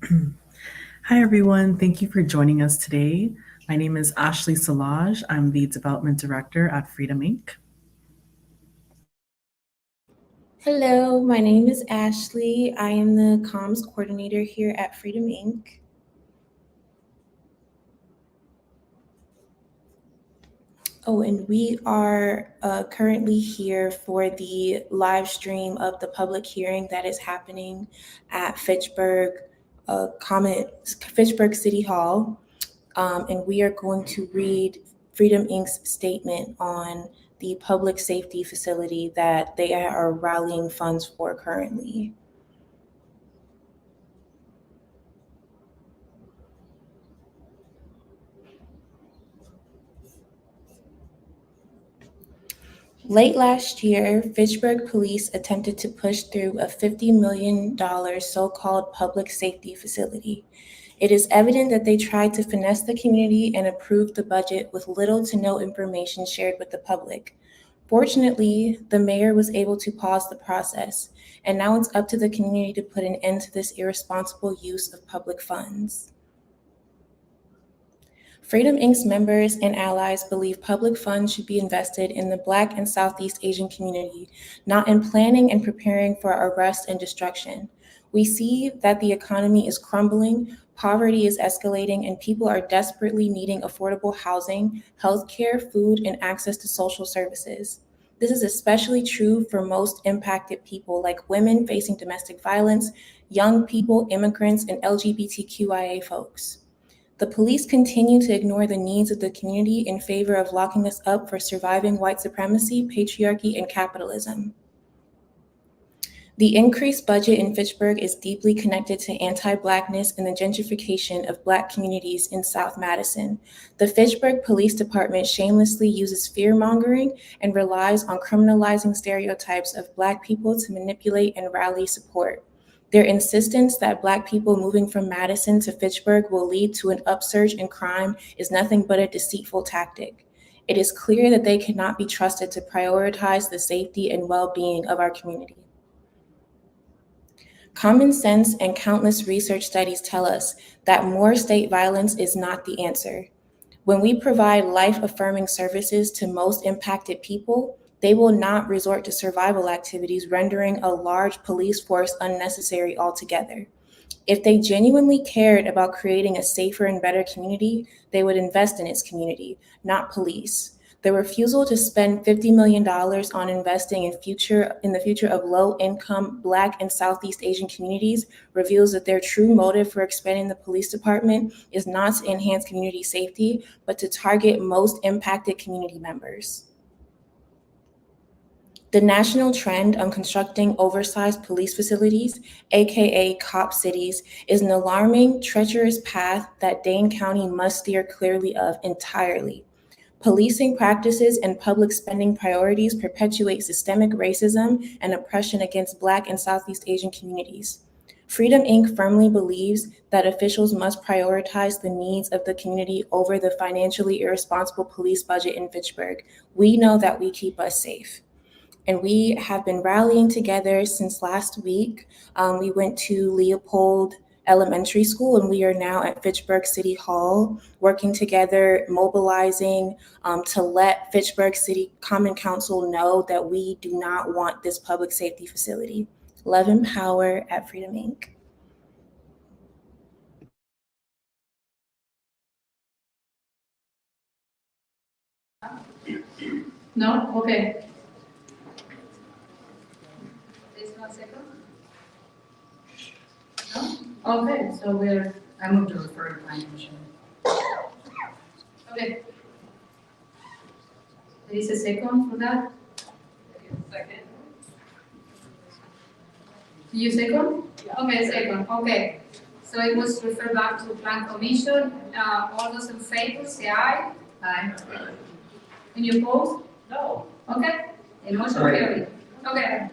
Hi, everyone. Thank you for joining us today. My name is Ashley Salage. I'm the Development Director at Freedom Inc. Hello, my name is Ashley. I am the comms coordinator here at Freedom Inc. Oh, and we are currently here for the live stream of the public hearing that is happening at Fitchburg City Hall. And we are going to read Freedom Inc.'s statement on the public safety facility that they are rallying funds for currently. Late last year, Fitchburg police attempted to push through a $50 million so-called public safety facility. It is evident that they tried to finesse the community and approve the budget with little to no information shared with the public. Fortunately, the mayor was able to pause the process, and now it's up to the community to put an end to this irresponsible use of public funds. Freedom Inc.'s members and allies believe public funds should be invested in the Black and Southeast Asian community, not in planning and preparing for arrest and destruction. We see that the economy is crumbling, poverty is escalating, and people are desperately needing affordable housing, healthcare, food, and access to social services. This is especially true for most impacted people like women facing domestic violence, young people, immigrants, and LGBTQIA folks. The police continue to ignore the needs of the community in favor of locking us up for surviving white supremacy, patriarchy, and capitalism. The increased budget in Fitchburg is deeply connected to anti-Blackness and the gentrification of Black communities in South Madison. The Fitchburg Police Department shamelessly uses fear-mongering and relies on criminalizing stereotypes of Black people to manipulate and rally support. Their insistence that Black people moving from Madison to Fitchburg will lead to an upsurge in crime is nothing but a deceitful tactic. It is clear that they cannot be trusted to prioritize the safety and well-being of our community. Common sense and countless research studies tell us that more state violence is not the answer. When we provide life-affirming services to most impacted people, they will not resort to survival activities, rendering a large police force unnecessary altogether. If they genuinely cared about creating a safer and better community, they would invest in its community, not police. The refusal to spend $50 million on investing in the future of low-income Black and Southeast Asian communities reveals that their true motive for expanding the police department is not to enhance community safety, but to target most impacted community members. The national trend on constructing oversized police facilities, aka cop cities, is an alarming, treacherous path that Dane County must steer clearly of entirely. Policing practices and public spending priorities perpetuate systemic racism and oppression against Black and Southeast Asian communities. Freedom Inc. firmly believes that officials must prioritize the needs of the community over the financially irresponsible police budget in Fitchburg. We know that we keep us safe. And we have been rallying together since last week. We went to Leopold Elementary School, and we are now at Fitchburg City Hall, working together, mobilizing to let Fitchburg City Common Council know that we do not want this public safety facility. Love and power at Freedom Inc. No? Okay. There's no second? No? Okay, so I move to refer to planning commission. Okay. There is a second for that? Second. You second? Yeah. Okay, second, okay. So it was referred back to plan commission. All those in favor, say aye. Aye. And you oppose? No. Okay, the motion carried. Okay.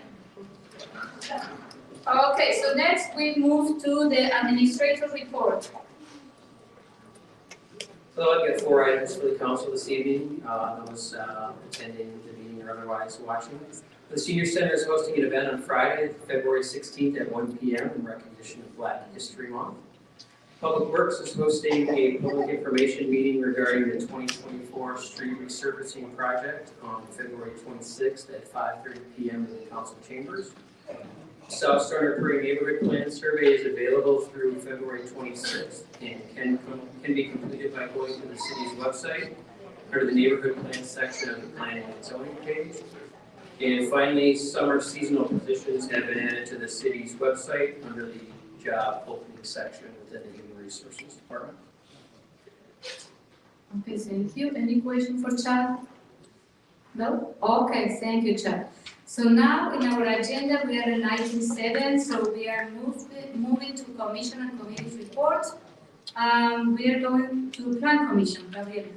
Okay, so next we move to the administrator report. So I've got 4 items for the council this evening. Those attending the meeting or otherwise watching. The Senior Center is hosting an event on Friday, February 16th at 1 p.m. in recognition of Black History Month. Public Works is hosting a public information meeting regarding the 2024 street resurfacing project on February 26th at 5:30 p.m. in the council chambers. South Starter Prairie Neighborhood Plan Survey is available through February 26th and can be completed by going to the city's website under the Neighborhood Plan section of the Planning and Zoning page. And finally, summer seasonal positions have been added to the city's website under the job opening section within the Human Resources Department. Okay, thank you. Any question for Chad? No? Okay, thank you, Chad. So now in our agenda, we are in item 7, so we are moving to commission and committee reports. We are going to plan commission. Gabriela.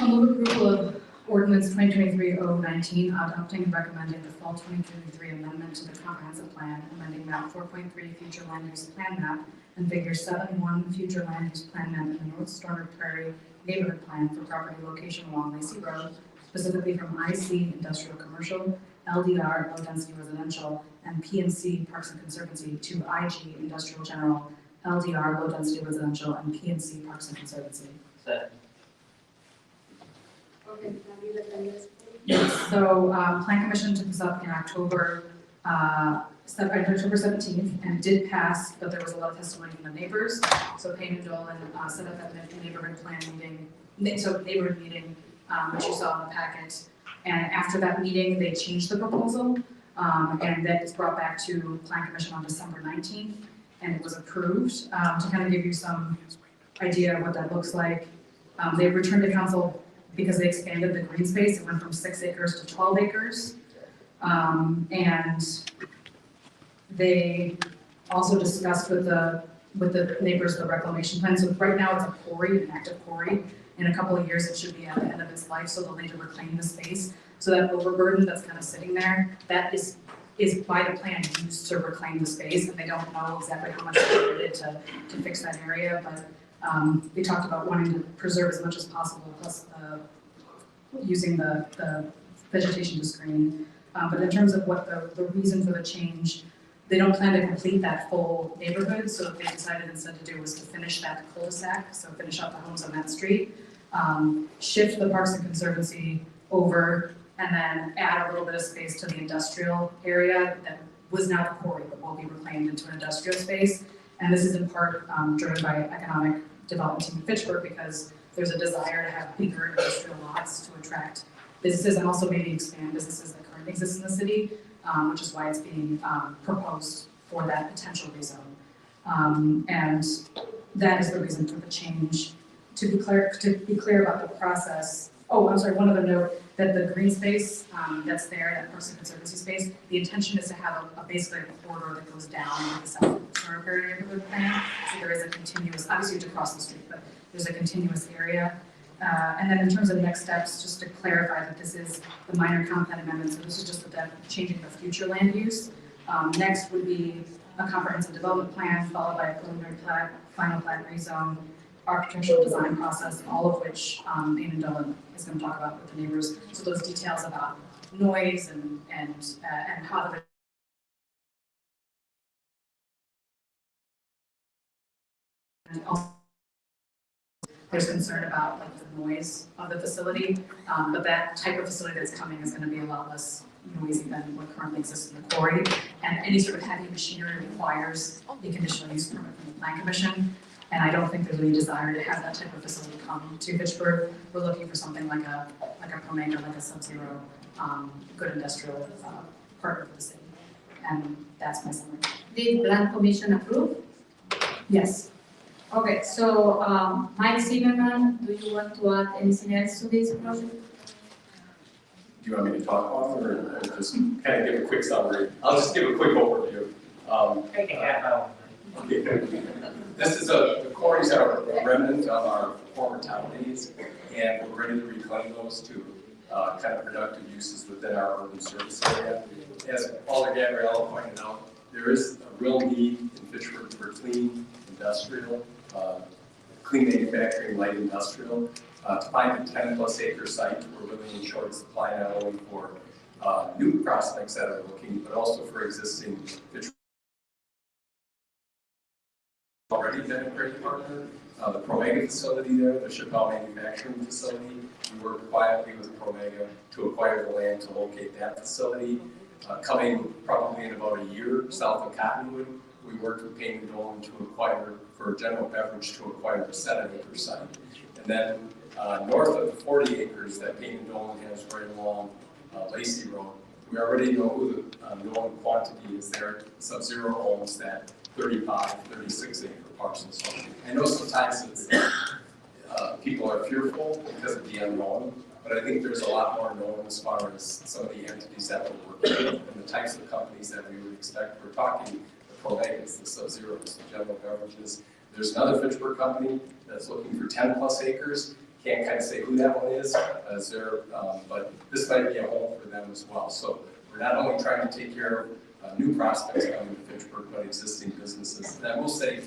I move approval of ordinance 2023-019, adopting and recommending the fall 2023 amendment to the comprehensive plan, amending map 4.3 future land use plan map and figure 7.1 future land use plan map in the North Starter Prairie neighborhood plan for property location along Lacey Road, specifically from IC industrial commercial, LDR low density residential, and PNC Parks and Conservancy to IG industrial general, LDR low density residential, and PNC Parks and Conservancy. Second. Okay, Gabriela, please. Yes, so Plan Commission took this up in October 17th, and it did pass, but there was a lot of testimony from the neighbors. So Payne and Dolan set up that neighborhood plan meeting, neighborhood meeting, which you saw in the packet. And after that meeting, they changed the proposal, and that was brought back to Plan Commission on December 19th, and it was approved. To kind of give you some idea of what that looks like, they returned to council because they expanded the green space. It went from 6 acres to 12 acres. And they also discussed with the neighbors the reclamation plan. So right now it's a quarry, an active quarry. In a couple of years, it should be at the end of its life, so they'll need to reclaim the space. So that overburden that's kind of sitting there, that is by the plan used to reclaim the space, and they don't know exactly how much is needed to fix that area, but they talked about wanting to preserve as much as possible, plus using the vegetation to screen. But in terms of what the reason for the change, they don't plan to complete that full neighborhood, so what they decided instead to do was to finish that cul-de-sac, so finish up the homes on that street, shift the Parks and Conservancy over, and then add a little bit of space to the industrial area that was not a quarry, but will be reclaimed into an industrial space. And this is in part driven by economic development team in Fitchburg, because there's a desire to have bigger industrial lots to attract businesses and also maybe expand businesses that currently exist in the city, which is why it's being proposed for that potential rezone. And that is the reason for the change. To be clear about the process. Oh, I'm sorry, one other note, that the green space that's there, that Parks and Conservancy space, the intention is to have basically a corridor that goes down to the South Starter Prairie neighborhood plan. So there is a continuous, obviously you have to cross the street, but there's a continuous area. And then in terms of next steps, just to clarify that this is the minor comp plan amendment, so this is just changing the future land use. Next would be a comprehensive development plan, followed by a preliminary plat, final plat rezone, architectural design process, all of which Payne and Dolan is going to talk about with the neighbors. So those details about noise and how the and also there's concern about like the noise of the facility, but that type of facility that's coming is going to be a lot less noisy than what currently exists in the quarry. And any sort of heavy machinery requires a conditional use permit from the Plan Commission. And I don't think there's any desire to have that type of facility come to Fitchburg. We're looking for something like a Promega, like a Sub-Zero, good industrial partner for the city. And that's my summary. Did Plan Commission approve? Yes. Okay, so Mike Zimmerman, do you want to add anything else to this project? Do you want me to talk on or just kind of give a quick summary? I'll just give a quick overview. Okay. This is the quarries are a remnant of our former town days, and we're ready to reclaim those to kind of productive uses within our urban service area. As Alder Gabrielle pointed out, there is a real need in Fitchburg for clean industrial, clean manufacturing, light industrial. To find a 10+ acre site, we're really in short supply not only for new prospects that are looking, but also for existing Fitchburg already been a great partner. The Promega facility there, the Chappelle manufacturing facility, we worked quietly with Promega to acquire the land to locate that facility. Coming probably in about a year south of Cottonwood, we worked with Payne and Dolan to acquire, for General Beverage, to acquire a 7-acre site. And then north of the 40 acres that Payne and Dolan has right along Lacey Road, we already know who the known quantity is there. Sub-Zero owns that 35, 36-acre parcel. So I know sometimes it's, people are fearful because of the unknown, but I think there's a lot more known as far as some of the entities that we're working with and the types of companies that we would expect. We're talking the Promegas, the Sub-Zeros, the General Beverages. There's another Fitchburg company that's looking for 10 plus acres. Can't kind of say who that one is, as they're, but this might be a home for them as well. So we're not only trying to take care of new prospects coming to Fitchburg, but existing businesses. And I will say,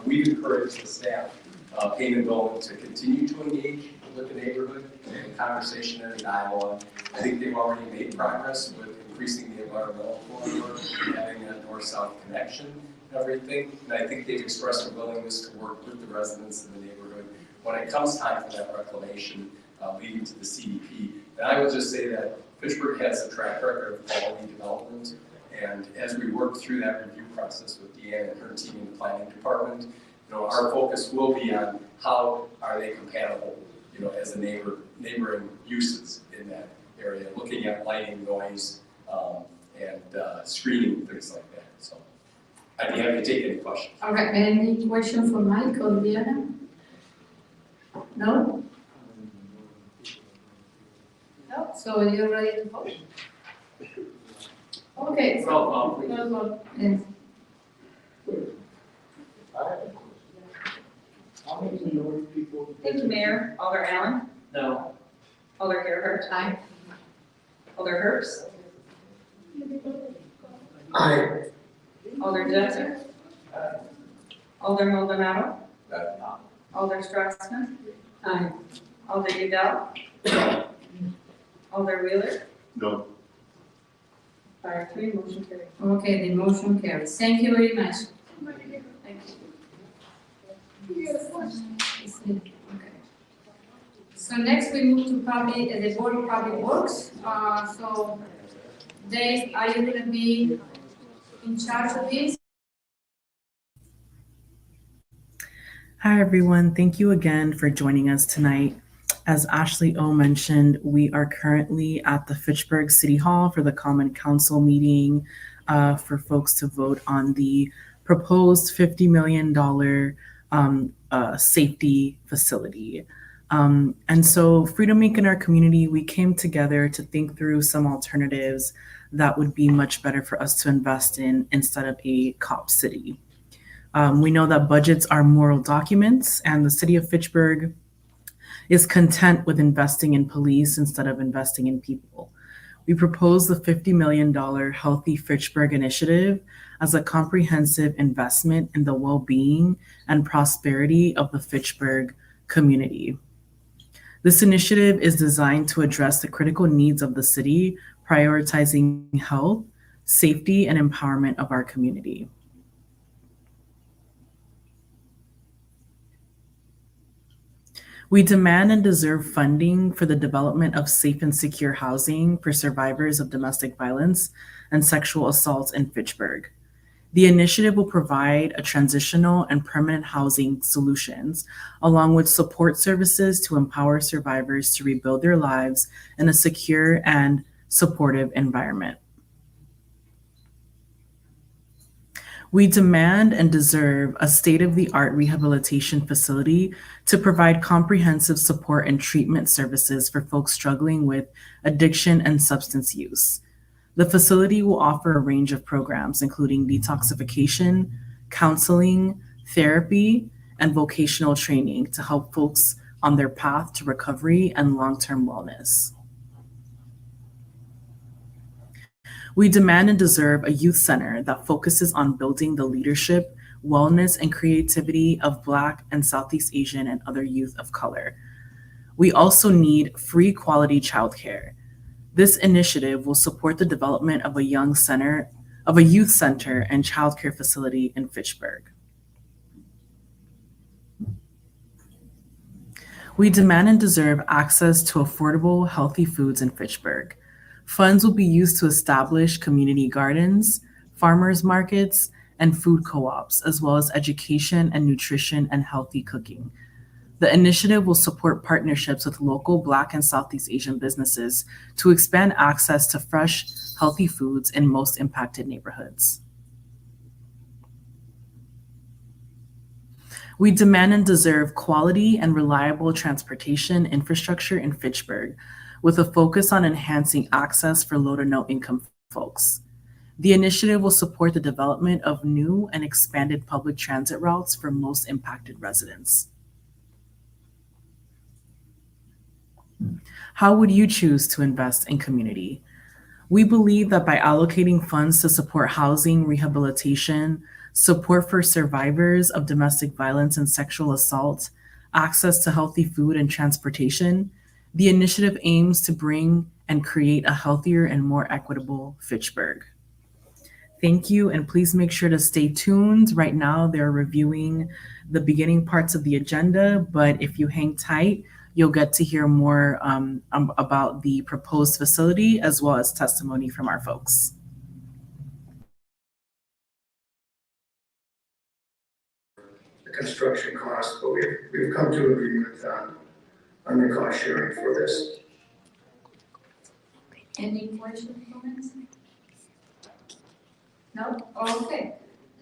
we've encouraged the staff, Payne and Dolan, to continue to engage with the neighborhood in conversation and dialogue. I think they've already made progress with increasing the environmental corridor, having that north-south connection and everything. And I think they've expressed a willingness to work with the residents in the neighborhood when it comes time for that reclamation leading to the CDP. And I will just say that Fitchburg has a track record of quality development. And as we work through that review process with Deanna and her team in the planning department, our focus will be on how are they compatible, as a neighboring uses in that area, looking at lighting, noise, and screening, things like that. So I'd be happy to take any questions. All right, any question for Mike or Diana? No? No, so you're ready to vote? Okay. Roll call, please. Roll call, yes. Thank you, Mayor. Alder Allen. No. Alder Gerhart. Aye. Alder Herbst. Aye. Alder Jetser. Alder Maldonado. Alder Strassman. Aye. Alder Udell. Alder Wheeler. No. 5-3, motion carried. Okay, the motion carries. Thank you very much. Thank you. Okay. So next we move to the Board of Public Works. So Dave, are you going to be in charge of this? Hi, everyone. Thank you again for joining us tonight. As Ashley O mentioned, we are currently at the Fitchburg City Hall for the Common Council meeting for folks to vote on the proposed $50 million safety facility. And so Freedom Inc. in our community, we came together to think through some alternatives that would be much better for us to invest in instead of a cop city. We know that budgets are moral documents, and the city of Fitchburg is content with investing in police instead of investing in people. We propose the $50 million Healthy Fitchburg initiative as a comprehensive investment in the well-being and prosperity of the Fitchburg community. This initiative is designed to address the critical needs of the city, prioritizing health, safety, and empowerment of our community. We demand and deserve funding for the development of safe and secure housing for survivors of domestic violence and sexual assault in Fitchburg. The initiative will provide a transitional and permanent housing solutions, along with support services to empower survivors to rebuild their lives in a secure and supportive environment. We demand and deserve a state-of-the-art rehabilitation facility to provide comprehensive support and treatment services for folks struggling with addiction and substance use. The facility will offer a range of programs, including detoxification, counseling, therapy, and vocational training to help folks on their path to recovery and long-term wellness. We demand and deserve a youth center that focuses on building the leadership, wellness, and creativity of Black and Southeast Asian and other youth of color. We also need free quality childcare. This initiative will support the development of a youth center and childcare facility in Fitchburg. We demand and deserve access to affordable, healthy foods in Fitchburg. Funds will be used to establish community gardens, farmers markets, and food co-ops, as well as education and nutrition and healthy cooking. The initiative will support partnerships with local Black and Southeast Asian businesses to expand access to fresh, healthy foods in most impacted neighborhoods. We demand and deserve quality and reliable transportation infrastructure in Fitchburg, with a focus on enhancing access for low to no income folks. The initiative will support the development of new and expanded public transit routes for most impacted residents. How would you choose to invest in community? We believe that by allocating funds to support housing, rehabilitation, support for survivors of domestic violence and sexual assault, access to healthy food and transportation, the initiative aims to bring and create a healthier and more equitable Fitchburg. Thank you, and please make sure to stay tuned. Right now, they're reviewing the beginning parts of the agenda, but if you hang tight, you'll get to hear more about the proposed facility as well as testimony from our folks. The construction costs, but we've come to agreement on the cost sharing for this. Any questions, comments? No? Okay.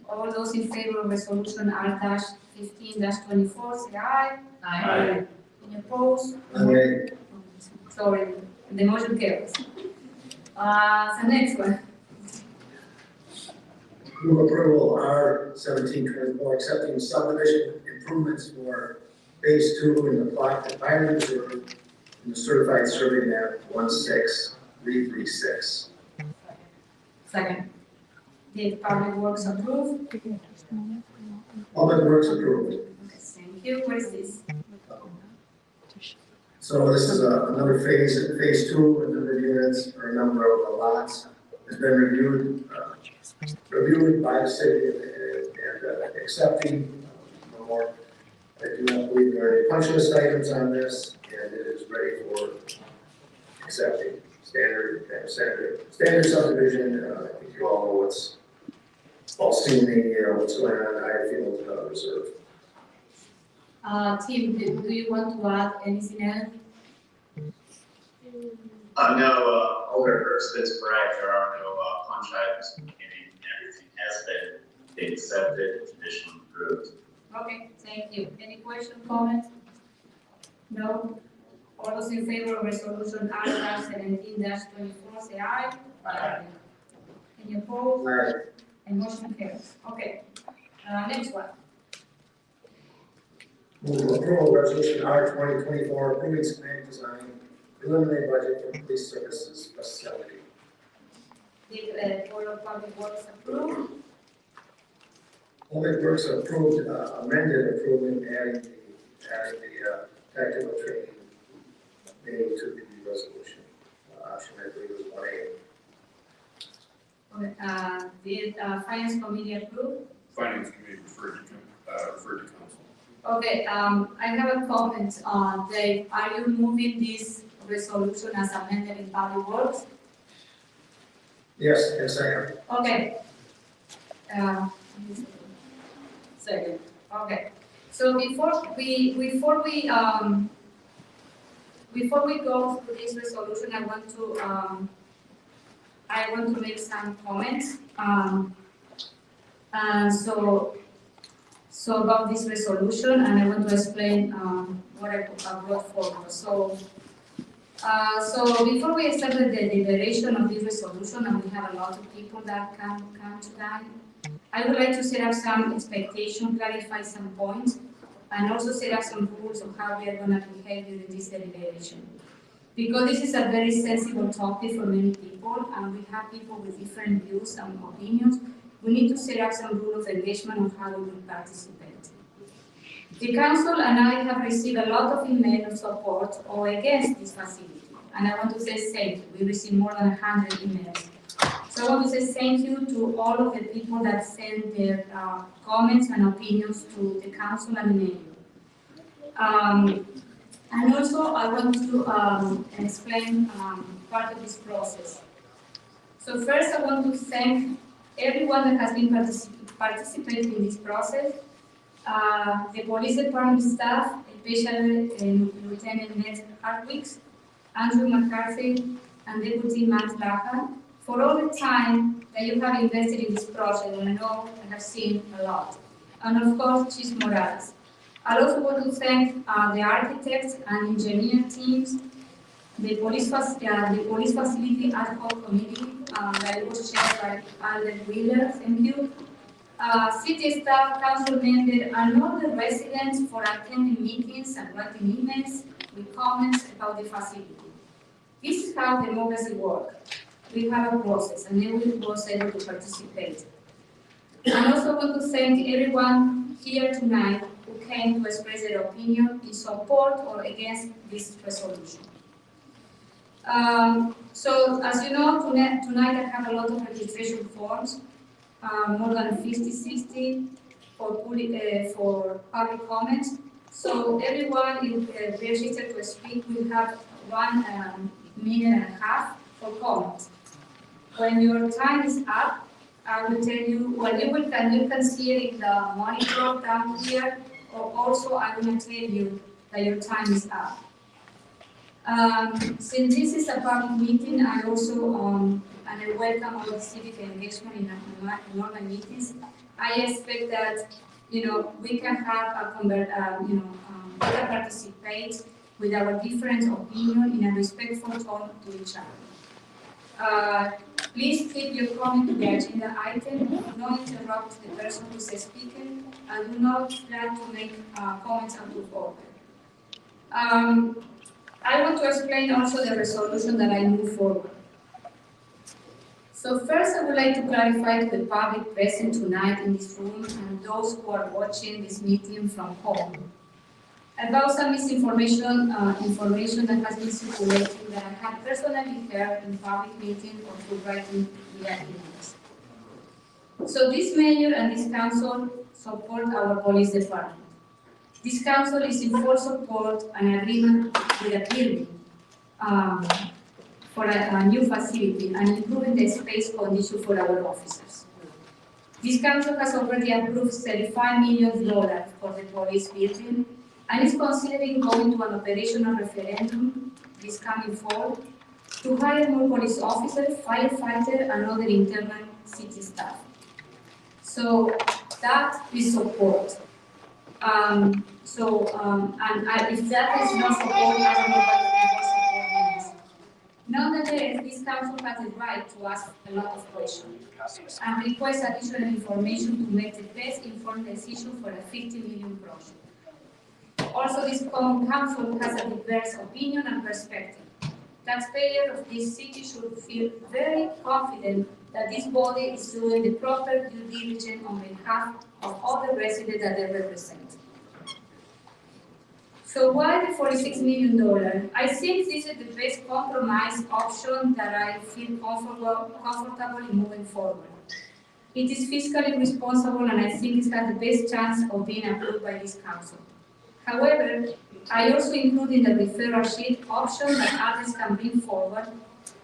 All those in favor of resolution R-15-24, say aye. Aye. Any opposed? Aye. Sorry, the motion carries. The next one. Move approval R-1724, accepting subdivision improvements for phase 2 in the plot that Byron Reserve in the certified survey map 16336. Second. Did Public Works approve? Public Works approved. Okay, thank you. What is this? So this is another phase 2, a number of units or a number of lots has been reviewed by the city and accepting no more. I do not believe there are any punch list items on this, and it is ready for accepting standard subdivision. I think you all know what's all seen what's going on in Highfield Reserve. Tim, do you want to add anything else? No, Alder Hurst is correct. There are no punch items from the beginning. Everything has been accepted, conditionally approved. Okay, thank you. Any question, comment? No? All those in favor of resolution R-17-24, say aye. Aye. Any opposed? Aye. And motion carries. Okay. Next one. Move approval resolution R-2024, approving schematic design, preliminary budget for police services facility. Did Board of Public Works approve? Public Works approved, amended approving adding the tactical training name to the resolution. Option I believe was 1A. Okay. Did Finance Committee approve? Finance committee referred to council. Okay, I have a comment. Dave, are you moving this resolution as amended in Public Works? Yes, I am. Okay. Second. Okay. So before we go through this resolution, I want to make some comments. So about this resolution, and I want to explain what I brought forward. So before we accept the deliberation of this resolution, and we have a lot of people that come tonight, I would like to set up some expectation, clarify some points, and also set up some rules of how we are going to behave during this deliberation. Because this is a very sensitive topic for many people, and we have people with different views and opinions, we need to set up some rule of engagement on how we will participate. The council and I have received a lot of email of support or against this facility, and I want to say thank you. We received more than 100 emails. So I want to say thank you to all of the people that sent their comments and opinions to the council and the mayor. And also, I want to explain part of this process. So first, I want to thank everyone that has been participating in this process, the police department staff, especially Lieutenant Ned Hartwig, Andrew McCarthy, and Deputy Matt Lahan, for all the time that you have invested in this project, and I know I have seen a lot. And of course, Chief Morales. I also want to thank the architects and engineer teams, the police facility ad hoc committee that was chaired by Alden Wheeler. Thank you. City staff, council members, and all the residents for attending meetings and writing emails with comments about the facility. This is how democracy works. We have a process, and everyone was able to participate. I also want to thank everyone here tonight who came to express their opinion in support or against this resolution. So, as you know, tonight I have a lot of registration forms, more than 50, 60 for public comments. So everyone is registered to speak will have 1.5 minutes for comments. When your time is up, I will tell you, well, you can see it in the monitor down here, or also I will tell you that your time is up. Since this is a public meeting, I also and I welcome all the civic engagement in normal meetings. I expect that we can have we can participate with our different opinion in a respectful tone to each other. Please keep your comment to the agenda item. Do not interrupt the person who is speaking, and do not try to make comments out of order. I want to explain also the resolution that I move forward. So first, I would like to clarify to the public present tonight in this room and those who are watching this meeting from home about some misinformation information that has been circulating that I have personally heard in public meetings or through writing via emails. So this mayor and this council support our police department. This council is in full support and agreement with a building for a new facility and improving the space condition for our officers. This council has already approved $35 million for the police building and is considering going to an operational referendum this coming fall to hire more police officers, firefighters, and other internal city staff. So that is support. If that is not support, I don't know what support means. Nonetheless, this council has the right to ask a lot of questions and request additional information to make the best informed decision for a 50 million project. Also, this common council has a diverse opinion and perspective. Taxpayers of this city should feel very confident that this body is doing the proper due diligence on behalf of all the residents that they represent. So why the $46 million? I think this is the best compromise option that I feel comfortable in moving forward. It is fiscally responsible and I think it has the best chance of being approved by this council. However, I also include in the referral sheet options that others can bring forward,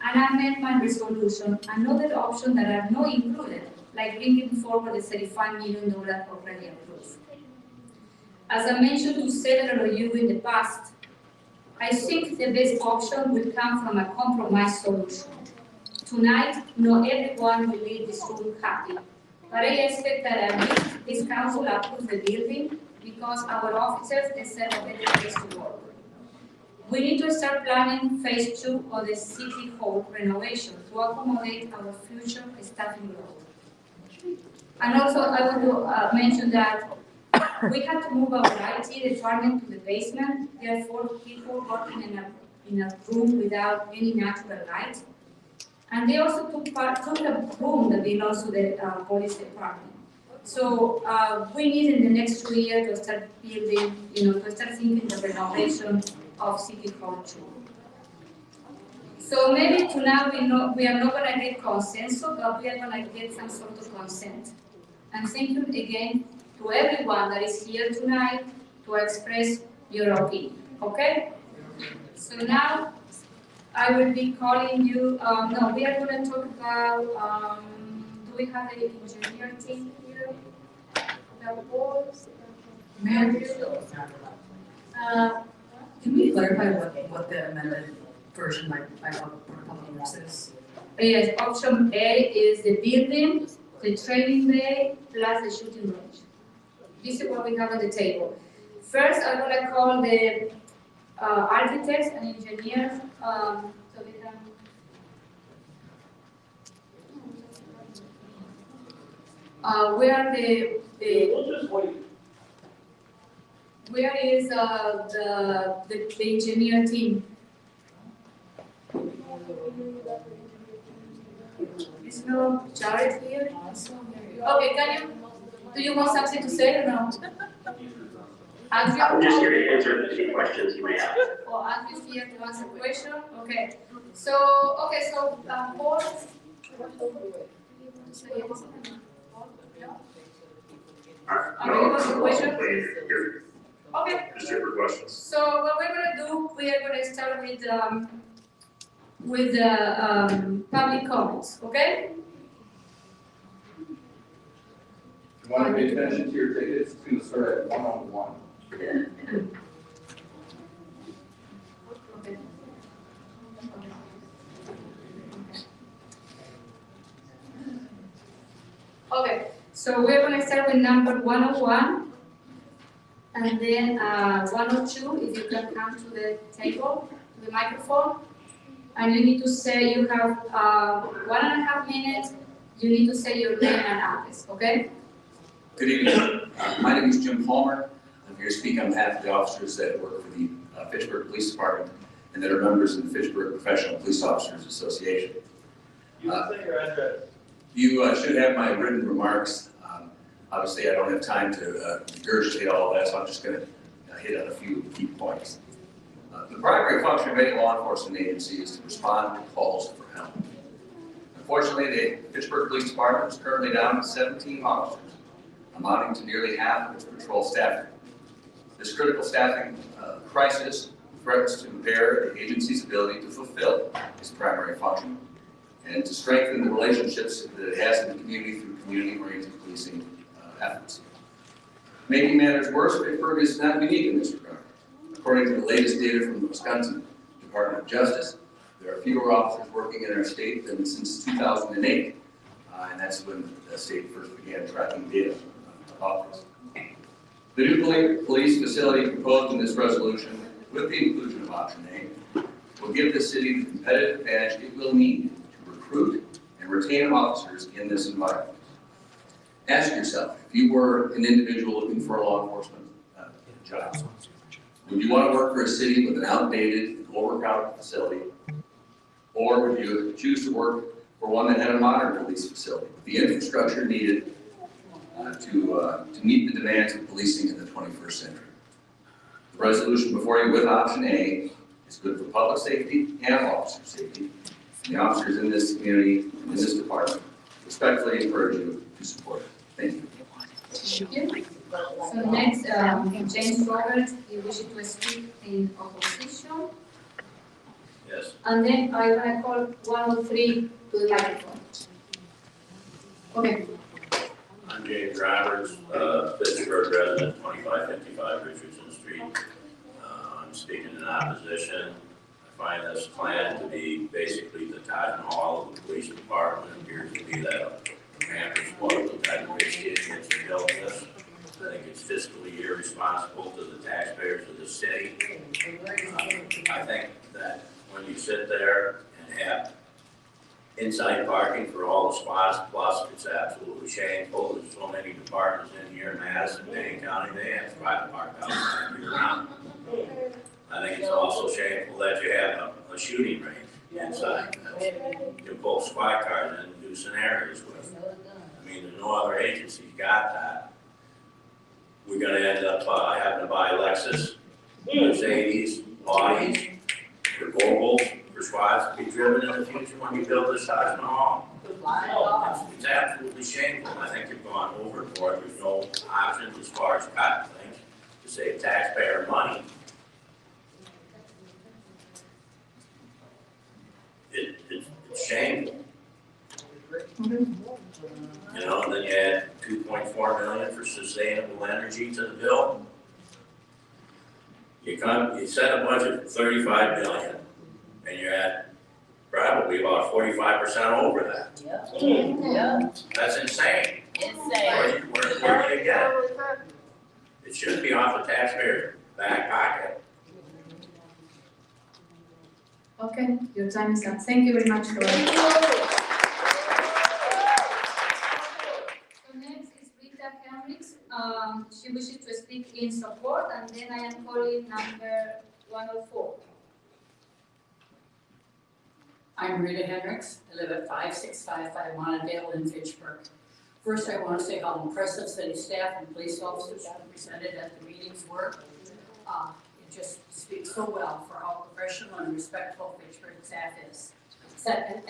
and I made my resolution another option that are not included, like bringing forward the $35 million already approved. As I mentioned to several of you in the past, I think the best option will come from a compromise solution. Tonight, not everyone will leave this room happy, but I expect that at least this council approves the building because our officers deserve a better place to work. We need to start planning phase 2 of the city hall renovation to accommodate our future staffing growth. And also, I want to mention that we had to move our IT department to the basement. There are 4 people working in a room without any natural light. And they also took a room that belongs to the police department. So we need in the next 2 years to start building, to start thinking the renovation of City Hall 2. So maybe tonight we are not going to get consensus, but we are going to get some sort of consent. And thank you again to everyone that is here tonight to express your opinion. Okay? So now I will be calling you, no, we are gonna talk about, do we have an engineer team here? The boards? Can we clarify what the amended version by Public Works is? Yes, option A is the building, the training bay, plus the shooting range. This is what we have on the table. First, I'm gonna call the architects and engineers, so they can. Where is the engineer team? Is no Jared here? Okay, do you want something to say or no? I'm just here to answer any questions you may have. Or Andrew's here to answer question? Okay. So, Paul? Are you going to question? Okay. Just here for questions. So what we're gonna do, we are gonna start with the public comments, okay? If you want to pay attention to your tickets, it's going to start at 1:01. Okay, so we're gonna start with number 101. And then 102, if you can come to the table, to the microphone. And you need to say you have 1.5 minutes. You need to say your name and address, okay? Good evening. My name is Jim Palmer. I'm here to speak on behalf of the officers that work for the Fitchburg Police Department and that are members of the Fitchburg Professional Police Officers Association. You should have my written remarks. Obviously, I don't have time to regurgitate all of that, so I'm just going to hit on a few key points. The primary function of any law enforcement agency is to respond to calls for help. Unfortunately, the Fitchburg Police Department is currently down to 17 officers, amounting to nearly half of its patrol staffing. This critical staffing crisis threatens to impair the agency's ability to fulfill its primary function and to strengthen the relationships that it has in the community through community-oriented policing efforts. Making matters worse, Fitchburg is not unique in this regard. According to the latest data from the Wisconsin Department of Justice, there are fewer officers working in our state than since 2008, and that's when the state first began tracking data about this. The new police facility proposed in this resolution, with the inclusion of option A, will give the city the competitive advantage it will need to recruit and retain officers in this environment. Ask yourself, if you were an individual looking for a law enforcement job, would you want to work for a city with an outdated and overcrowded facility, or would you choose to work for one that had a modern police facility with the infrastructure needed to meet the demands of policing in the 21st century? The resolution before you with option A is good for public safety and officer safety. The officers in this community, in this department, respectfully encourage you to support it. Thank you. Thank you. So next, James Roberts, he wishes to speak in opposition. Yes. And then I'm gonna call 103 to the microphone. Okay. I'm James Roberts, Fitchburg resident, 2555 Richardson Street. I'm speaking in opposition. I find this plan to be basically the Taj Mahal of the police department. It appears to be that campus spoiled the type of rich kid gets to build this. I think it's fiscally irresponsible to the taxpayers of the city. I think that when you sit there and have inside parking for all the spots, plus it's absolutely shameful. There's so many departments in here in Madison, Dane County, they have private park outside year round. I think it's also shameful that you have a shooting range inside. You pull squad cars in and do scenarios with. I mean, there's no other agency's got that. We're gonna end up having to buy Lexus, Mercedes, Audis, or Volvos for squads to be driven in the future when you build this Taj Mahal. It's absolutely shameful. I think you've gone overboard. There's no options as far as cutting things to save taxpayer money. Shameful. You know, and then you add 2.4 million for sustainable energy to the bill. You set a budget of 35 million, and you're at probably about 45% over that. Yeah. That's insane. Insane. Where do you get it? It should be off the taxpayer's back pocket. Okay, your time is up. Thank you very much, Roy. So next is Rita Henriks. She wishes to speak in support, and then I am calling number 104. I'm Rita Hendricks. I live at 5655 Montadale in Fitchburg. First, I want to say how impressive city staff and police officers represented at the meetings were. It just speaks so well for how professional and respectful Fitchburg staff is.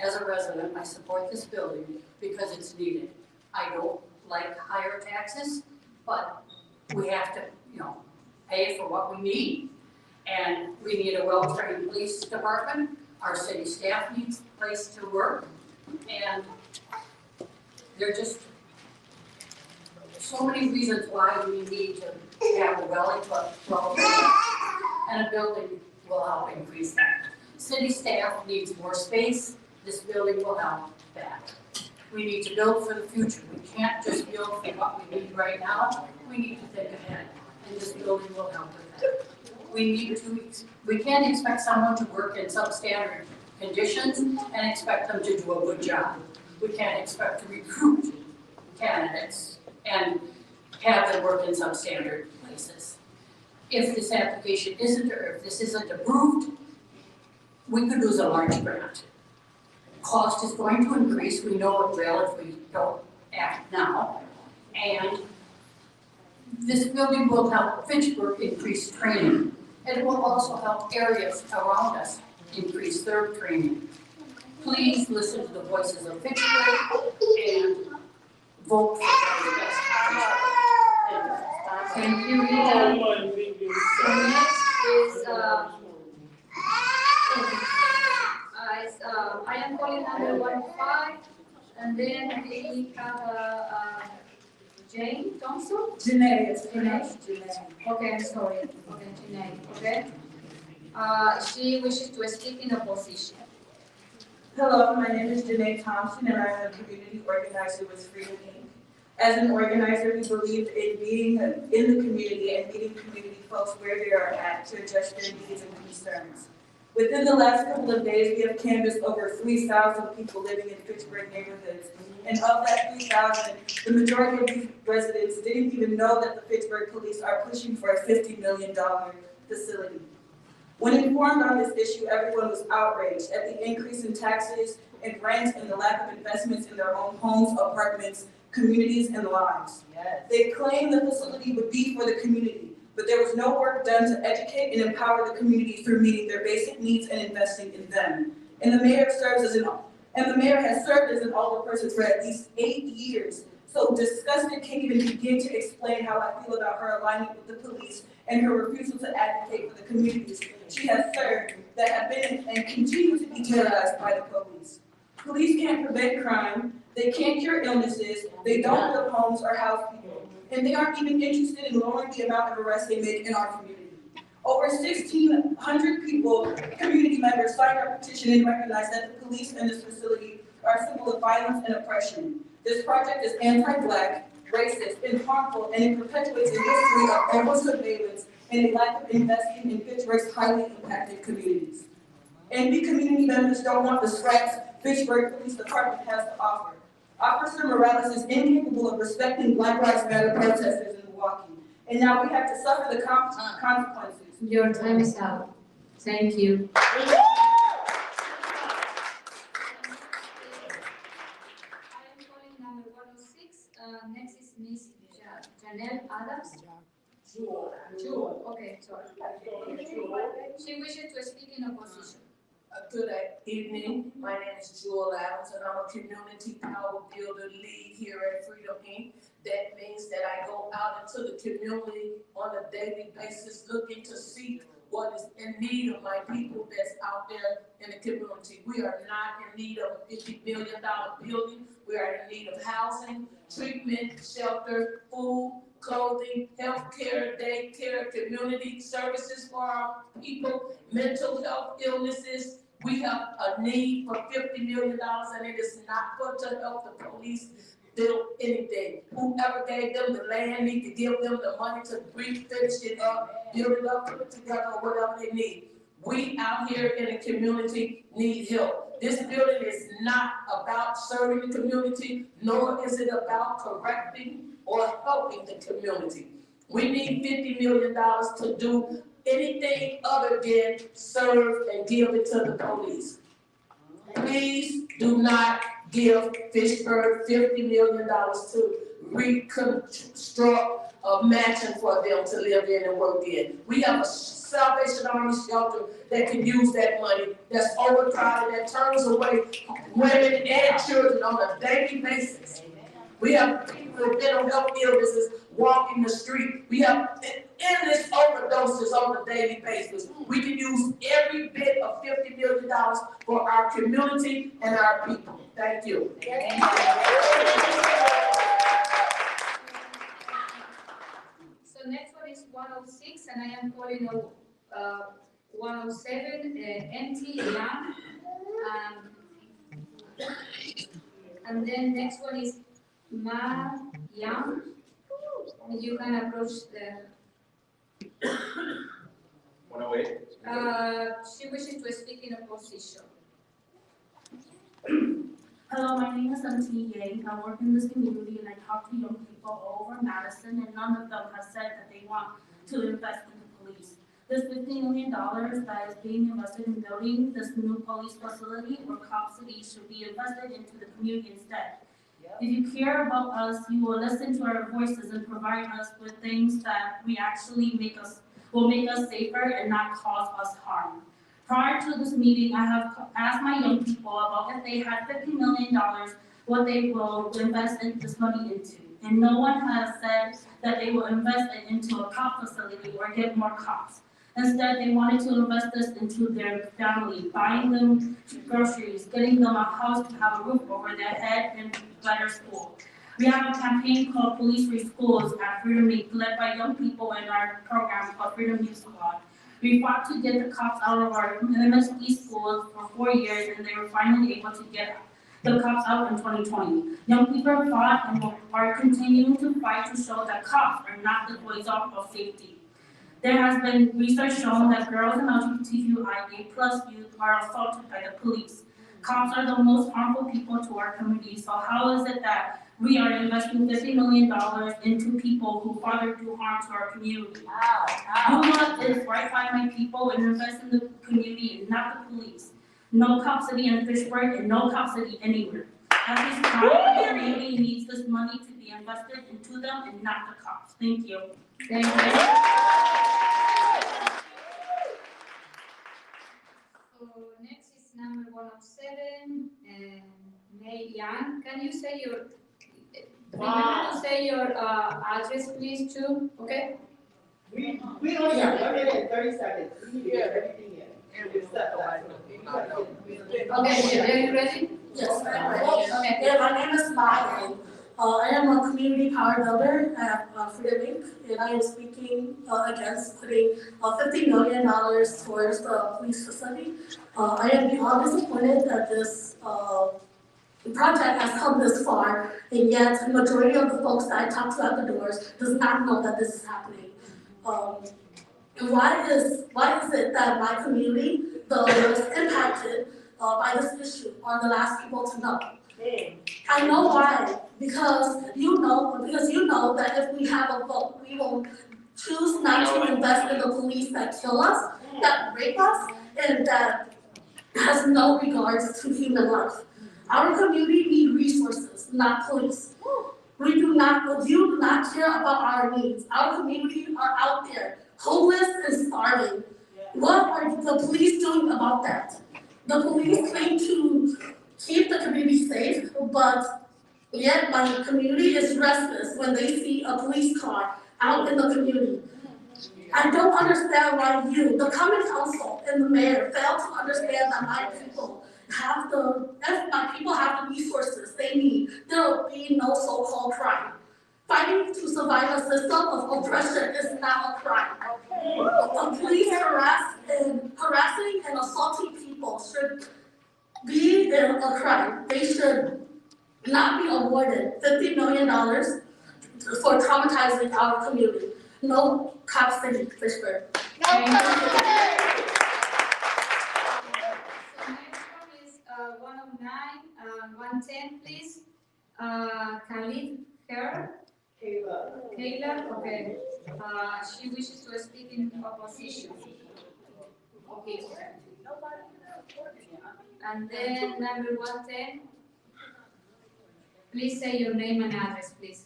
As a resident, I support this building because it's needed. I don't like higher taxes, but we have to, pay for what we need. And we need a well-trained police department. Our city staff needs a place to work. And there are just so many reasons why we need to have a well-equipped, and a building will help increase that. City staff needs more space. This building will help that. We need to build for the future. We can't just build for what we need right now. We need to think ahead, and this building will help with that. We can't expect someone to work in substandard conditions and expect them to do a good job. We can't expect to recruit candidates and have them work in substandard places. If this application if this isn't approved, we could lose a large grant. Cost is going to increase, we know it will if we don't act now. And this building will help Fitchburg increase training. It will also help areas around us increase their training. Please listen to the voices of Fitchburg and vote for the best. Thank you, Rita. So next is, I am calling number 105, and then we have Jane Thompson? Janae, it's Janae. Janae. Okay, I'm sorry. Okay, Janae, okay? She wishes to speak in opposition. Hello, my name is Janae Thompson, and I'm a community organizer with Freedom Inc. As an organizer, we believe in being in the community and meeting community folks where they are at to address their needs and concerns. Within the last couple of days, we have canvassed over 3,000 people living in Fitchburg neighborhoods. And of that 3,000, the majority of these residents didn't even know that the Fitchburg police are pushing for a $50 million facility. When informed on this issue, everyone was outraged at the increase in taxes and rent and the lack of investments in their own homes, apartments, communities, and lives. Yes. They claimed the facility would be for the community, but there was no work done to educate and empower the community through meeting their basic needs and investing in them. And the mayor has served as an alderperson for at least 8 years. So disgusted can't even begin to explain how I feel about her alignment with the police and her refusal to advocate for the communities she has served that have been and continue to be terrorized by the police. Police can't prevent crime, they can't cure illnesses, they don't build homes or house people, and they aren't even interested in lowering the amount of arrests they make in our community. Over 1,600 people, community members, signed our petition and recognize that the police in this facility are a symbol of violence and oppression. This project is anti-Black, racist, and harmful, and it perpetuates a history of over-surveillance and a lack of investing in Fitchburg's highly impacted communities. NB community members don't want the scraps Fitchburg Police Department has to offer. Officer Morales is incapable of respecting Black Lives Matter protesters in Milwaukee, and now we have to suffer the consequences. Your time is out. Thank you. I am calling number 106. Next is Miss Janelle Adams. Jewel. Okay, sorry. She wishes to speak in opposition. Good evening. My name is Jewel Adams, and I'm a community power builder lead here at Freedom Inc. That means that I go out into the community on a daily basis looking to see what is in need of my people that's out there in the community. We are not in need of a $50 million building. We are in need of housing, treatment, shelter, food, clothing, healthcare, daycare, community services for our people, mental health illnesses. We have a need for $50 million, and it is not for to help the police build anything. Whoever gave them the land need to give them the money to finish it up, build it up, put it together, or whatever they need. We out here in the community need help. This building is not about serving the community, nor is it about correcting or helping the community. We need $50 million to do anything other than serve and give it to the police. Please do not give Fitchburg $50 million to reconstruct a mansion for them to live in and work in. We have a Salvation Army shelter that can use that money, that's overcrowded, that turns away women and children on a daily basis. We have people with mental health illnesses walking the street. We have endless overdoses on a daily basis. We can use every bit of $50 million for our community and our people. Thank you. So next one is 106, and I am calling 107, empty, young. And then next one is Ma Yang. You can approach the. 108? She wishes to speak in opposition. Hello, my name is MT Yang. I work in this community and I talk to young people all over Madison, and none of them have said that they want to invest in the police. This $15 million that is being invested in building this new police facility or cop city should be invested into the community instead. If you care about us, you will listen to our voices and provide us with things that will make us safer and not cause us harm. Prior to this meeting, I have asked my young people about if they had $50 million, what they will invest this money into. And no one has said that they will invest it into a cop facility or get more cops. Instead, they wanted to invest this into their family, buying them groceries, getting them a house to have a roof over their head, and better school. We have a campaign called Police Free Schools at Freedom Week, led by young people in our program called Freedom Youth Squad. We fought to get the cops out of our MSD schools for 4 years, and they were finally able to get the cops out in 2020. Young people fought and are continuing to fight to show that cops are not the voice of safety. There has been research showing that girls and LGBTQIA+ youth are assaulted by the police. Cops are the most harmful people to our community, so how is it that we are investing $50 million into people who further do harm to our community? Do what is right by my people and invest in the community and not the police. No cop city in Fitchburg and no cop city anywhere. At this time, the community needs this money to be invested into them and not the cops. Thank you. Thank you. So next is number 107, May Yang. Can you say your, remember to say your address, please, too, okay? We don't have 30 seconds. We need to get everything in. Okay, are you ready? Yes, I'm ready. Okay. Yeah, my name is Ma Yang. I am a community power builder at Freedom Week, and I am speaking against putting $50 million towards the police facility. I am beyond disappointed that this project has come this far, and yet the majority of the folks that I talk to at the doors does not know that this is happening. Why is it that my community, the most impacted by this issue, are the last people to know? I know why, because you know that if we have a vote, we will choose not to invest in the police that kill us, that rape us, and that has no regards to human life. Our community needs resources, not police. You do not care about our needs. Our community are out there, homeless and starving. What are the police doing about that? The police claim to keep the community safe, but yet my community is restless when they see a police car out in the community. I don't understand why you, the common council and the mayor fail to understand that my people have the resources they need. There will be no so-called crime. Fighting to survive a system of oppression is not a crime. The police harassing and assaulting people should be a crime. They should not be awarded $50 million for traumatizing our community. No cop City Fitchburg. So next one is 109, 110, please. Khalid Her. Kayla, okay. She wishes to speak in opposition. Okay. And then number 110. Please say your name and address, please.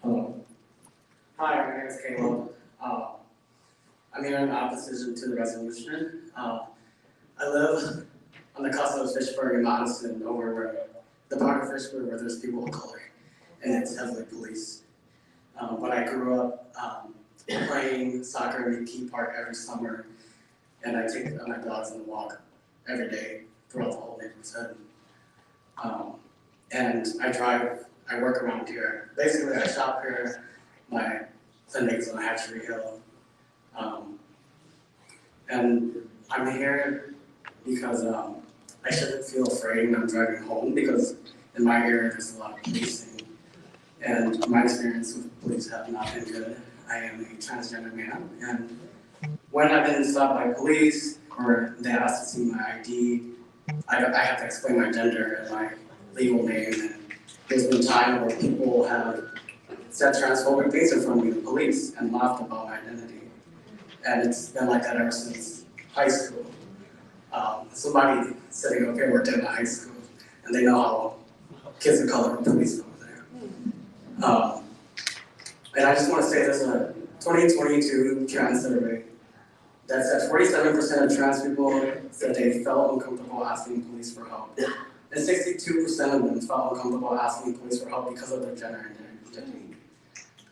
Hello. Hi, my name is Caleb. I'm here in opposition to the resolution. I live on the cusp of Fitchburg and Madison, over where the part of Fitchburg where there's people of color, and it's heavily policed. But I grew up playing soccer in Key Park every summer, and I take my dogs on the walk every day throughout the whole neighborhood. And I work around here. Basically, I shop here. My clinic is on Hatchery Hill. And I'm here because I shouldn't feel afraid when I'm driving home, because in my area there's a lot of policing. And my experience with police have not been good. I am a transgender man, and when I've been stopped by police or they ask to see my ID, I have to explain my gender and my legal name. And there's been times where people have said transphobic things in front of me, the police, and laughed about my identity. And it's been like that ever since high school. Somebody sitting up here worked at my high school, and they know how kids of color are policed over there. And I just want to say there's a 2022 trans survey that said 47% of trans people said they felt uncomfortable asking police for help. And 62% of them felt uncomfortable asking police for help because of their gender identity.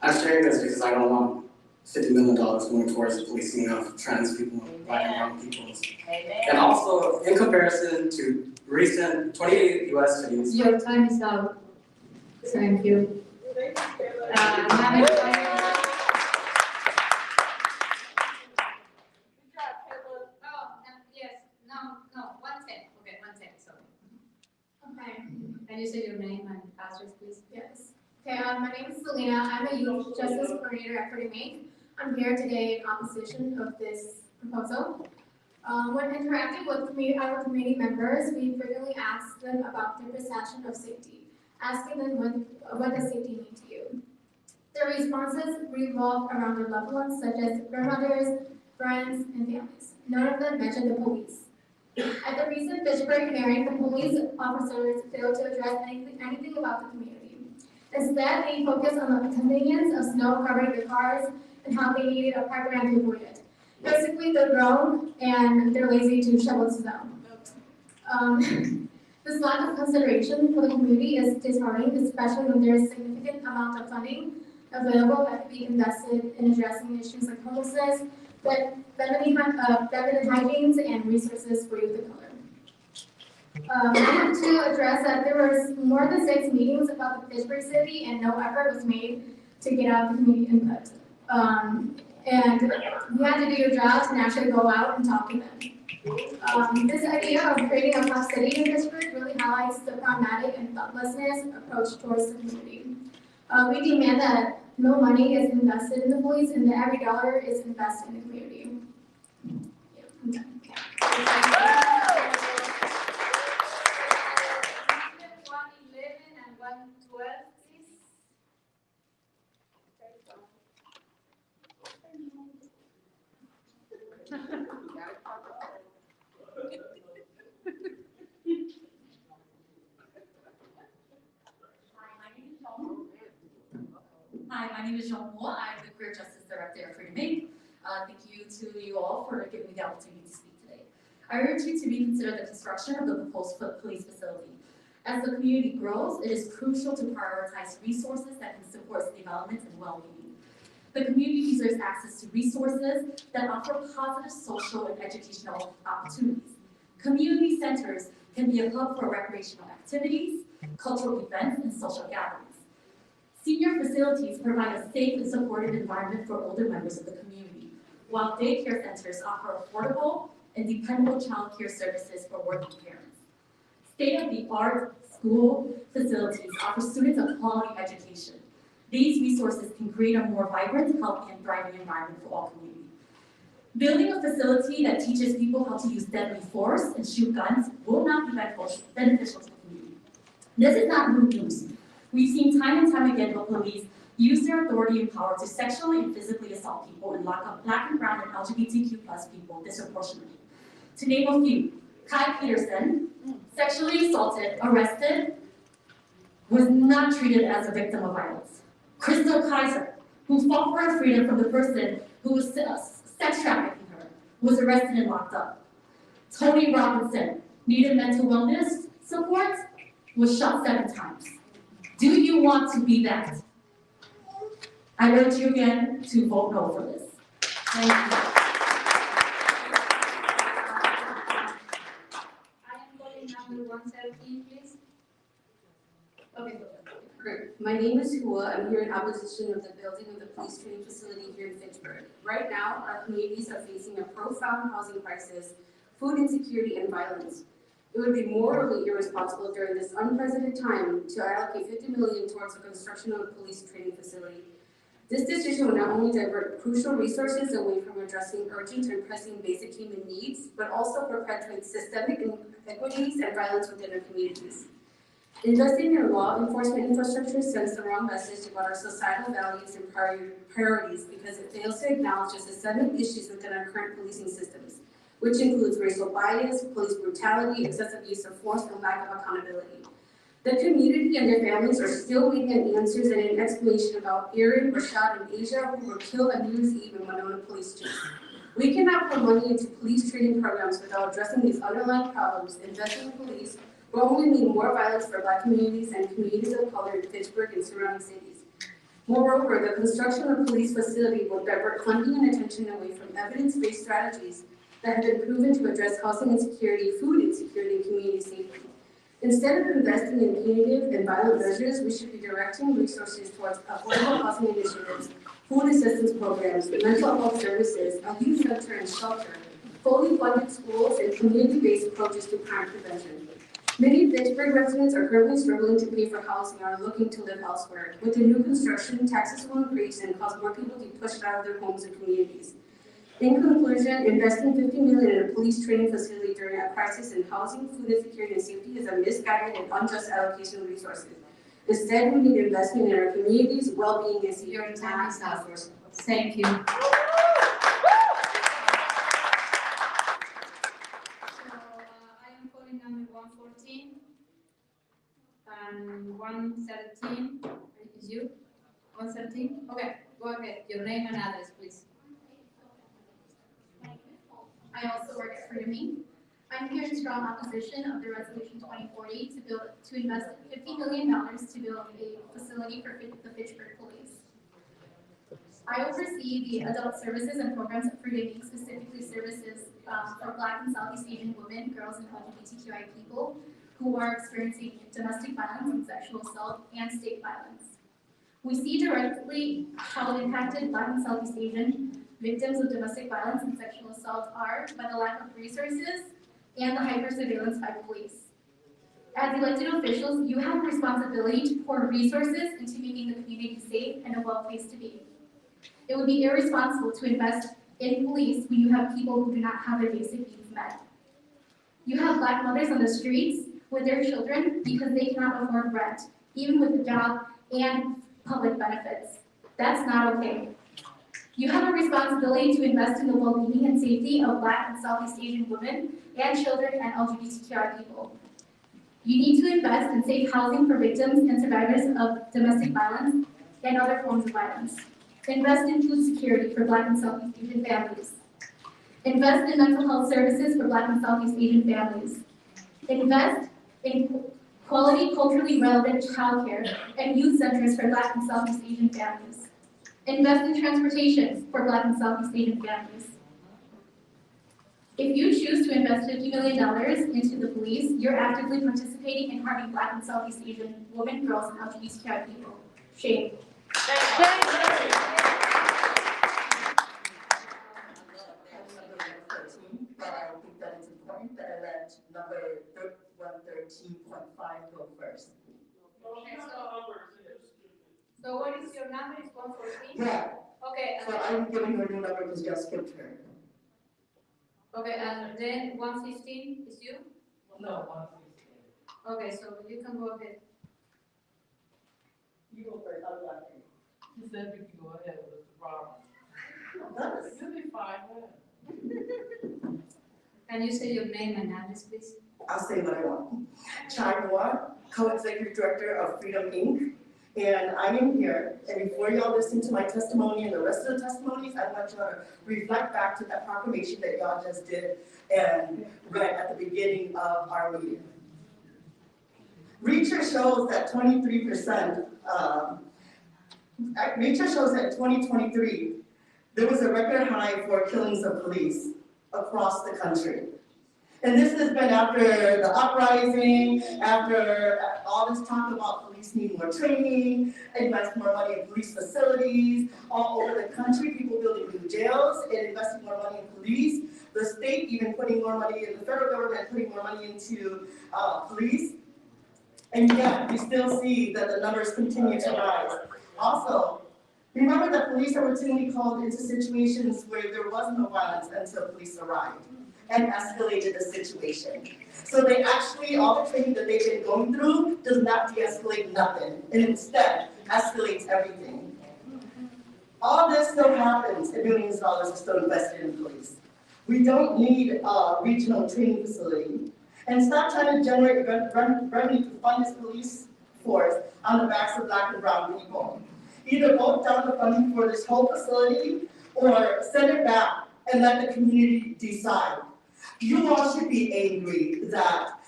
I'm sharing this because I don't want $50 million going towards the policing of trans people and black and brown people. And also, in comparison to recent 28 US cities. Your time is out. Thank you. Yes, no, 110. Okay, 110, sorry. Okay. Can you say your name and address, please? Yes. Okay, my name is Selena. I'm a youth justice coordinator at Pretty Make. I'm here today in opposition of this proposal. When interacting with our community members, we frequently ask them about their perception of safety, asking them what does safety mean to you. Their responses revolve around their loved ones, such as grandmothers, friends, and families. None of them mention the police. At the recent Fitchburg hearing, the police officers failed to address anything about the community. Instead, they focused on the convenience of snow covering the cars and how they needed a park ramp to avoid it. Basically, they're grown and they're lazy to shovel snow. This lack of consideration for the community is disheartening, especially when there is significant amount of funding available that could be invested in addressing issues like homelessness, feminine hygienes, and resources for youth of color. I want to address that there was more than 6 meetings about the Fitchburg City, and no effort was made to get out the community input. And you had to do your jobs and actually go out and talk to them. This idea of creating a tough city in Fitchburg really highlights the pragmatic and thoughtlessness approach towards the community. We demand that no money is invested in the police and that every dollar is invested in the community. Yeah, I'm done. 111 and 112, please. Hi, my name is Jean Moore. I'm the Career Justice Director at Pretty Make. Thank you to you all for giving me the opportunity to speak today. I urge you to reconsider the construction of the proposed police facility. As the community grows, it is crucial to prioritize resources that can support its development and well-being. The community deserves access to resources that offer positive social and educational opportunities. Community centers can be a hub for recreational activities, cultural events, and social gatherings. Senior facilities provide a safe and supportive environment for older members of the community, while daycare centers offer affordable and dependable child care services for working parents. State-of-the-art school facilities offer students a quality education. These resources can create a more vibrant, healthy, and thriving environment for all communities. Building a facility that teaches people how to use deadly force and shoot guns will not be beneficial to the community. This is not new news. We've seen time and time again how police use their authority and power to sexually and physically assault people and lock up Black and brown and LGBTQ+ people disproportionately. To name a few, Kai Peterson, sexually assaulted, arrested, was not treated as a victim of violence. Crystal Kaiser, who fought for her freedom from the person who was sex trafficking her, was arrested and locked up. Tony Robinson needed mental wellness support, was shot 7 times. Do you want to be that? I urge you again to vote no for this. Thank you. I am voting number 117, please. Okay, great. My name is Hua. I'm here in opposition of the building of the police training facility here in Fitchburg. Right now, our communities are facing a profound housing crisis, food insecurity, and violence. It would be morally irresponsible during this unprecedented time to allocate $50 million towards the construction of a police training facility. This decision will not only divert crucial resources away from addressing urgent and pressing basic human needs, but also perpetuate systemic inequities and violence within our communities. Investing in law enforcement infrastructure sends the wrong message about our societal values and priorities because it fails to acknowledge the systemic issues within our current policing systems, which includes racial bias, police brutality, excessive use of force, and lack of accountability. The community and their families are still waiting on answers and an explanation about Aaron, Rashad, and Asia, who were killed on New Year's Eve in Winona Police Station. We cannot put money into police training programs without addressing these underlying problems. Investing in police will only mean more violence for Black communities and communities of color in Fitchburg and surrounding cities. Moreover, the construction of a police facility will divert funding and attention away from evidence-based strategies that have been proven to address housing insecurity, food insecurity, and community safety. Instead of investing in punitive and violent measures, we should be directing resources towards affordable housing initiatives, food assistance programs, mental health services, a youth center and shelter, fully funded schools, and community-based approaches to crime prevention. Many Fitchburg residents are currently struggling to pay for housing and are looking to live elsewhere. With the new construction, taxes will increase and cause more people to be pushed out of their homes and communities. In conclusion, investing $50 million in a police training facility during a crisis in housing, food insecurity, and safety is a misguided and unjust allocation of resources. Instead, we need investment in our communities' well-being and security. Your time is up. Thank you. Number 114 and 117. Is you? 117? Okay, go ahead. Your name and address, please. I also work at Freedom Inc. I'm here in strong opposition of the Resolution 2040 to invest $50 million to build a facility for the Fitchburg Police. I oversee the adult services and programs at Freedom Inc., specifically services for Black and Southeast Asian women, girls, and LGBTQI people who are experiencing domestic violence and sexual assault and state violence. We see directly how impacted Black and Southeast Asian victims of domestic violence and sexual assault are by the lack of resources and the hyper-surveillance by police. As elected officials, you have a responsibility to pour resources into making the community safe and a well place to be. It would be irresponsible to invest in police when you have people who do not have their basic needs met. You have Black mothers on the streets with their children because they cannot afford rent, even with a job and public benefits. That's not okay. You have a responsibility to invest in the well-being and safety of Black and Southeast Asian women and children and LGBTQI people. You need to invest in safe housing for victims and survivors of domestic violence and other forms of violence. Invest in food security for Black and Southeast Asian families. Invest in mental health services for Black and Southeast Asian families. Invest in quality, culturally relevant childcare and youth centers for Black and Southeast Asian families. Invest in transportation for Black and Southeast Asian families. If you choose to invest $50 million into the police, you're actively participating in harming Black and Southeast Asian women, girls, and LGBTQI people. Shame. But I think that it's important that I let number 113.5 go first. Okay, so what is your number? It's 114? Yeah. Okay. So I'm giving her a new number because you just skipped her. Okay, and then 115 is you? No, 116. Okay, so you can go ahead. You go first, I'll go after you. She said you can go ahead, what's the problem? You'll be fine, Can you say your name and address, please? I'll say what I want. Chai Noir, Co-Executive Director of Freedom Inc. And I am here, and before y'all listen to my testimony and the rest of the testimonies, I want you to reflect back to that proclamation that y'all just did and read at the beginning of our meeting. Research shows that 23%, research shows that in 2023, there was a record high for killings of police across the country. And this has been after the uprising, after all this talk about police needing more training, invest more money in police facilities, all over the country, people building new jails and investing more money in police, the state even putting more money in, the federal government putting more money into police. And yet, we still see that the numbers continue to rise. Also, remember that police are routinely called into situations where there was no violence until police arrived and escalated the situation. So they actually, all the training that they've been going through does not de-escalate nothing, and instead escalates everything. All this still happens, and millions of dollars are still invested in police. We don't need a regional training facility. And stop trying to generate revenue to fund this police force on the backs of Black and brown people. Either vote down the funding for this whole facility or send it back and let the community decide. You all should be angry that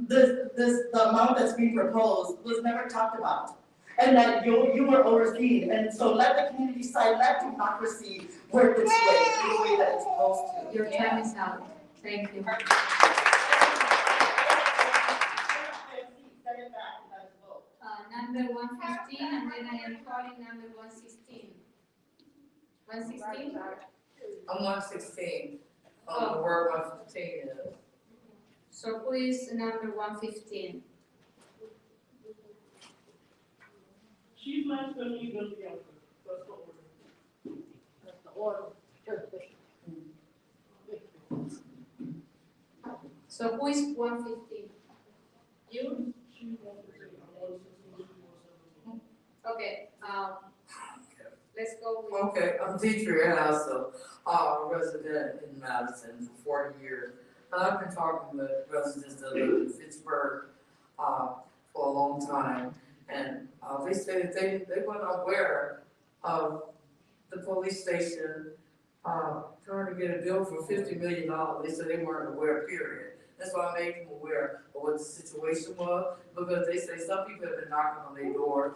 the amount that's being proposed was never talked about and that you were overseen. And so let the community decide, let democracy work its way the way that it's supposed to. Your time is out. Thank you. Number 115, and then I am calling number 116. 116? I'm 116. The word 115 is. So who is number 115? She's not going to be the other. That's what we're doing. That's the order. So who is 115? You? Okay, let's go with. Okay, I'm teacher and also a resident in Madison for 40 years. I've been talking with residents that live in Fitchburg for a long time, and they say that they weren't aware of the police station trying to get a bill for $50 million. They said they weren't aware, period. That's why I made them aware of what the situation was, because they say some people have been knocking on their doors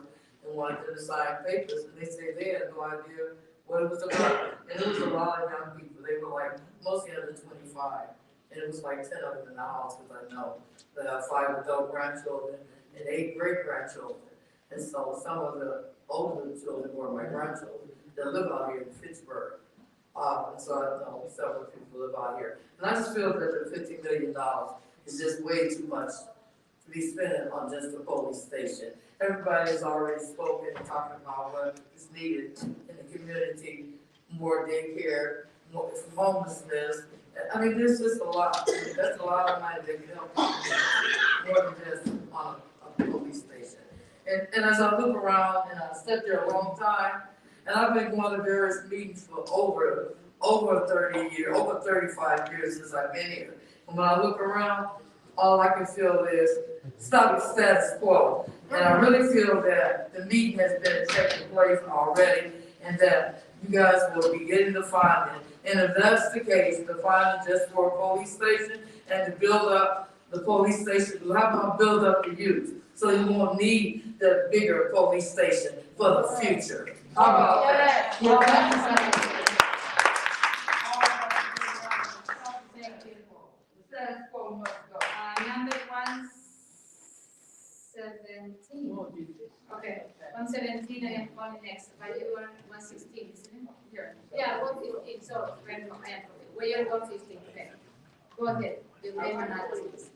and wanted them to sign papers, and they say they had no idea what it was about. And it was a lot of young people. They were like mostly under 25, and it was like 10 of them in the house, because I know that I have 5 adult grandchildren and 8 great grandchildren. And so some of the older children were my grandchildren that live out here in Fitchburg. And so I know several people live out here. And I just feel that the $50 million is just way too much to be spent on just the police station. Everybody has already spoken and talking about what is needed in the community, more daycare, more homelessness. I mean, there's just a lot. That's a lot of money that can help more than just on a police station. And as I look around, and I've stepped there a long time, and I've been going to various meetings for over 30 years, over 35 years since I've been here. And when I look around, all I can feel is stop the status quo. And I really feel that the meeting has been taking place already, and that you guys will be getting the funding. And if that's the case, the funding just for a police station and to build up the police station, how about build up the youth? So you won't need the bigger police station for the future. Yes. Your time is up. Number 117. Okay, 117, I am calling next, but you were 116, isn't it? Here. Yeah, 115, so, we are 115, okay. Go ahead, the name and address.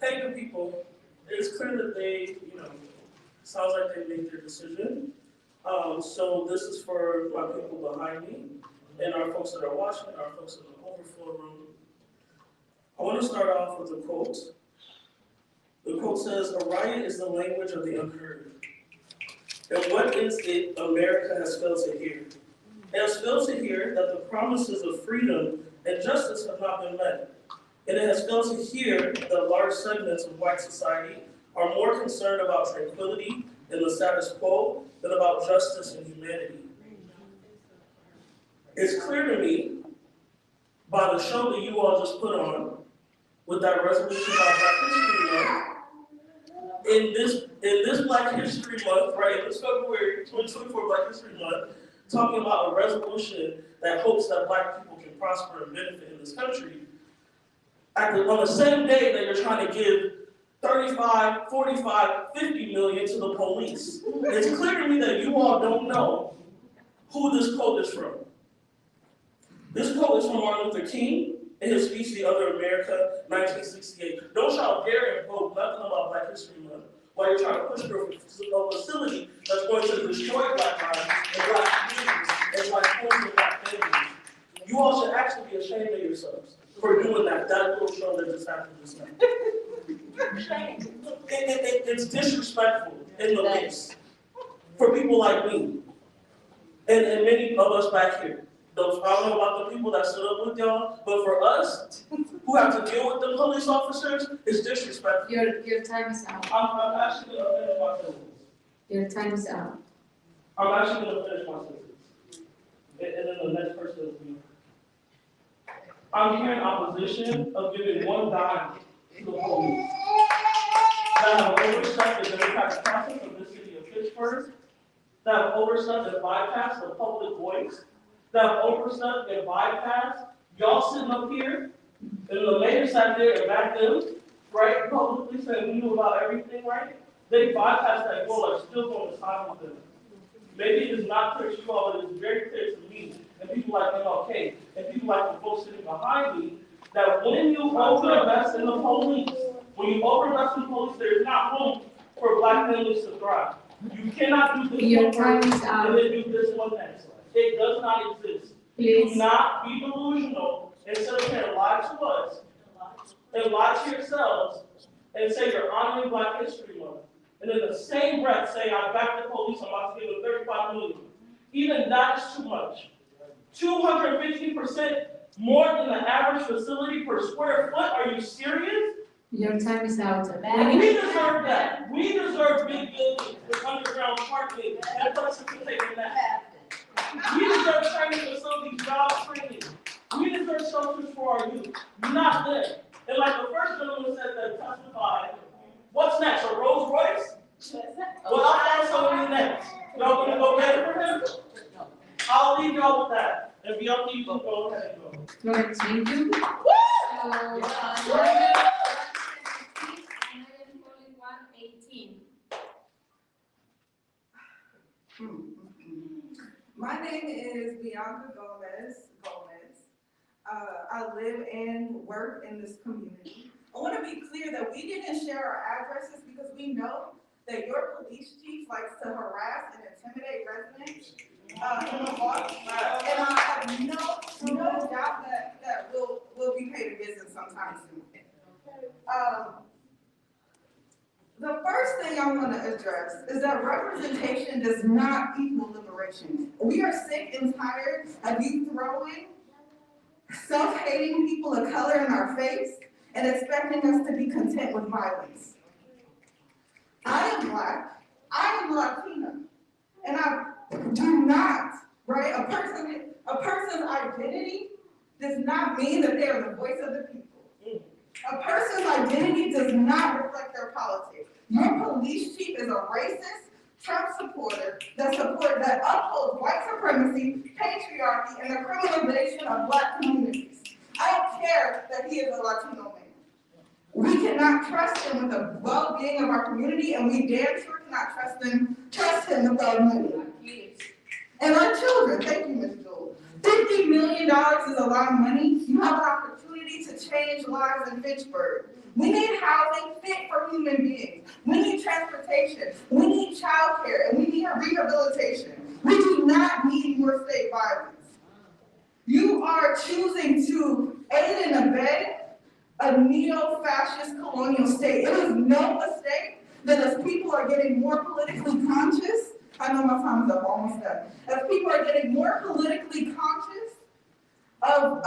Thank you, people. It's clear that they, sounds like they made their decision. So this is for my people behind me and our folks that are watching, our folks in the overflow room. I want to start off with a quote. The quote says, "A riot is the language of the unheard. And what is it America has failed to hear? It has failed to hear that the promises of freedom and justice have not been met. And it has failed to hear that large segments of white society are more concerned about tranquility and the status quo than about justice and humanity. It's clear to me by the show that you all just put on with that resolution about Black History Month, in this Black History Month, right, this February 2024 Black History Month, talking about a resolution that hopes that Black people can prosper and benefit in this country, on the same day that you're trying to give 35, 45, 50 million to the police. It's clear to me that you all don't know who this quote is from. This quote is from Martin Luther King in his speech, The Other America, 1968. Don't y'all dare invoke nothing about Black History Month while you're trying to push through a facility that's going to destroy Black lives and Black communities and Black homes and Black families. You all should actually be ashamed of yourselves for doing that little show that just happened just now. It's disrespectful in the least for people like me and many of us back here. I don't know about the people that stood up with y'all, but for us who have to deal with the police officers, it's disrespectful. Your time is out. I'm actually going to finish my sentence. Your time is out. I'm actually going to finish my sentence. And then the next person is me. I'm here in opposition of giving one dime to the police that have overstepped the democratic process of the city of Fitchburg, that have overstepped and bypassed the public voice, that have overstepped and bypassed y'all sitting up here, and the mayor sat there and backed them, right, publicly saying we knew about everything, right? They bypassed that, you all are still going to side with them. Maybe it is not clear to you all, but it is very clear to me, and people like MLK, and people like the folks sitting behind me, that when you overinvest in the police, there is not room for Black families to thrive. You cannot do this Your one time first is out. and then do this one next. It does not exist. Please. Do not be delusional instead of trying to lie to us and lie to yourselves and say you're honoring Black History Month. And in the same breath say, I back the police, I'm about to give them 35 million. Even that is too much. 250% more than the average facility per square foot. Are you serious? Your time is out. We deserve that. We deserve big buildings with underground parking and places to take a nap. We deserve training facilities, job training. We deserve shelters for our youth. Not them. And like the first gentleman said that testified, what's next? A Rolls Royce? Well, I'll find someone next. Y'all gonna go get it for him? I'll leave y'all with that. And be up to you to go ahead and go. Right, thank you. So, My name is Bianca Gomez. I live and work in this community. I want to be clear that we didn't share our addresses because we know that your police chief likes to harass and intimidate residents in the walk. And I have no doubt that we'll be paid a visit sometime soon. The first thing I want to address is that representation does not equal liberation. We are sick and tired of you throwing self-hating people of color in our face and expecting us to be content with violence. I am Black, I am Latina, and I do not, right? A person's identity does not mean that they are the voice of the people. A person's identity does not reflect their politics. Your police chief is a racist, Trump supporter that upholds white supremacy, patriarchy, and the criminalization of Black communities. I don't care that he is a Latino man. We cannot trust him with the well-being of our community, and we damn sure cannot trust him with our money. And our children, thank you, Ms. Joel. $50 million is a lot of money. You have an opportunity to change lives in Fitchburg. We need housing fit for human beings. We need transportation. We need childcare, and we need rehabilitation. We do not need more state violence. You are choosing to aid and abet a neo-fascist colonial state. It is no mistake that as people are getting more politically conscious, I know my time is up, almost done. As people are getting more politically conscious of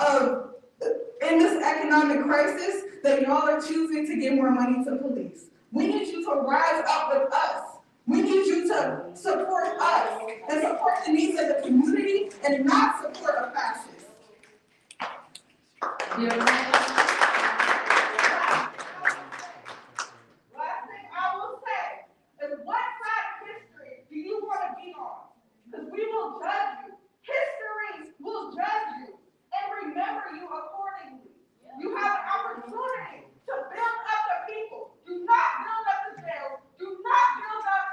in this economic crisis, that y'all are choosing to give more money to police. We need you to rise up with us. We need you to support us and support the needs of the community and not support a fascist. Last thing I will say is, what side of history do you want to be on? Because we will judge you. History will judge you and remember you accordingly. You have an opportunity to build up the people. Do not build up the jails. Do not build up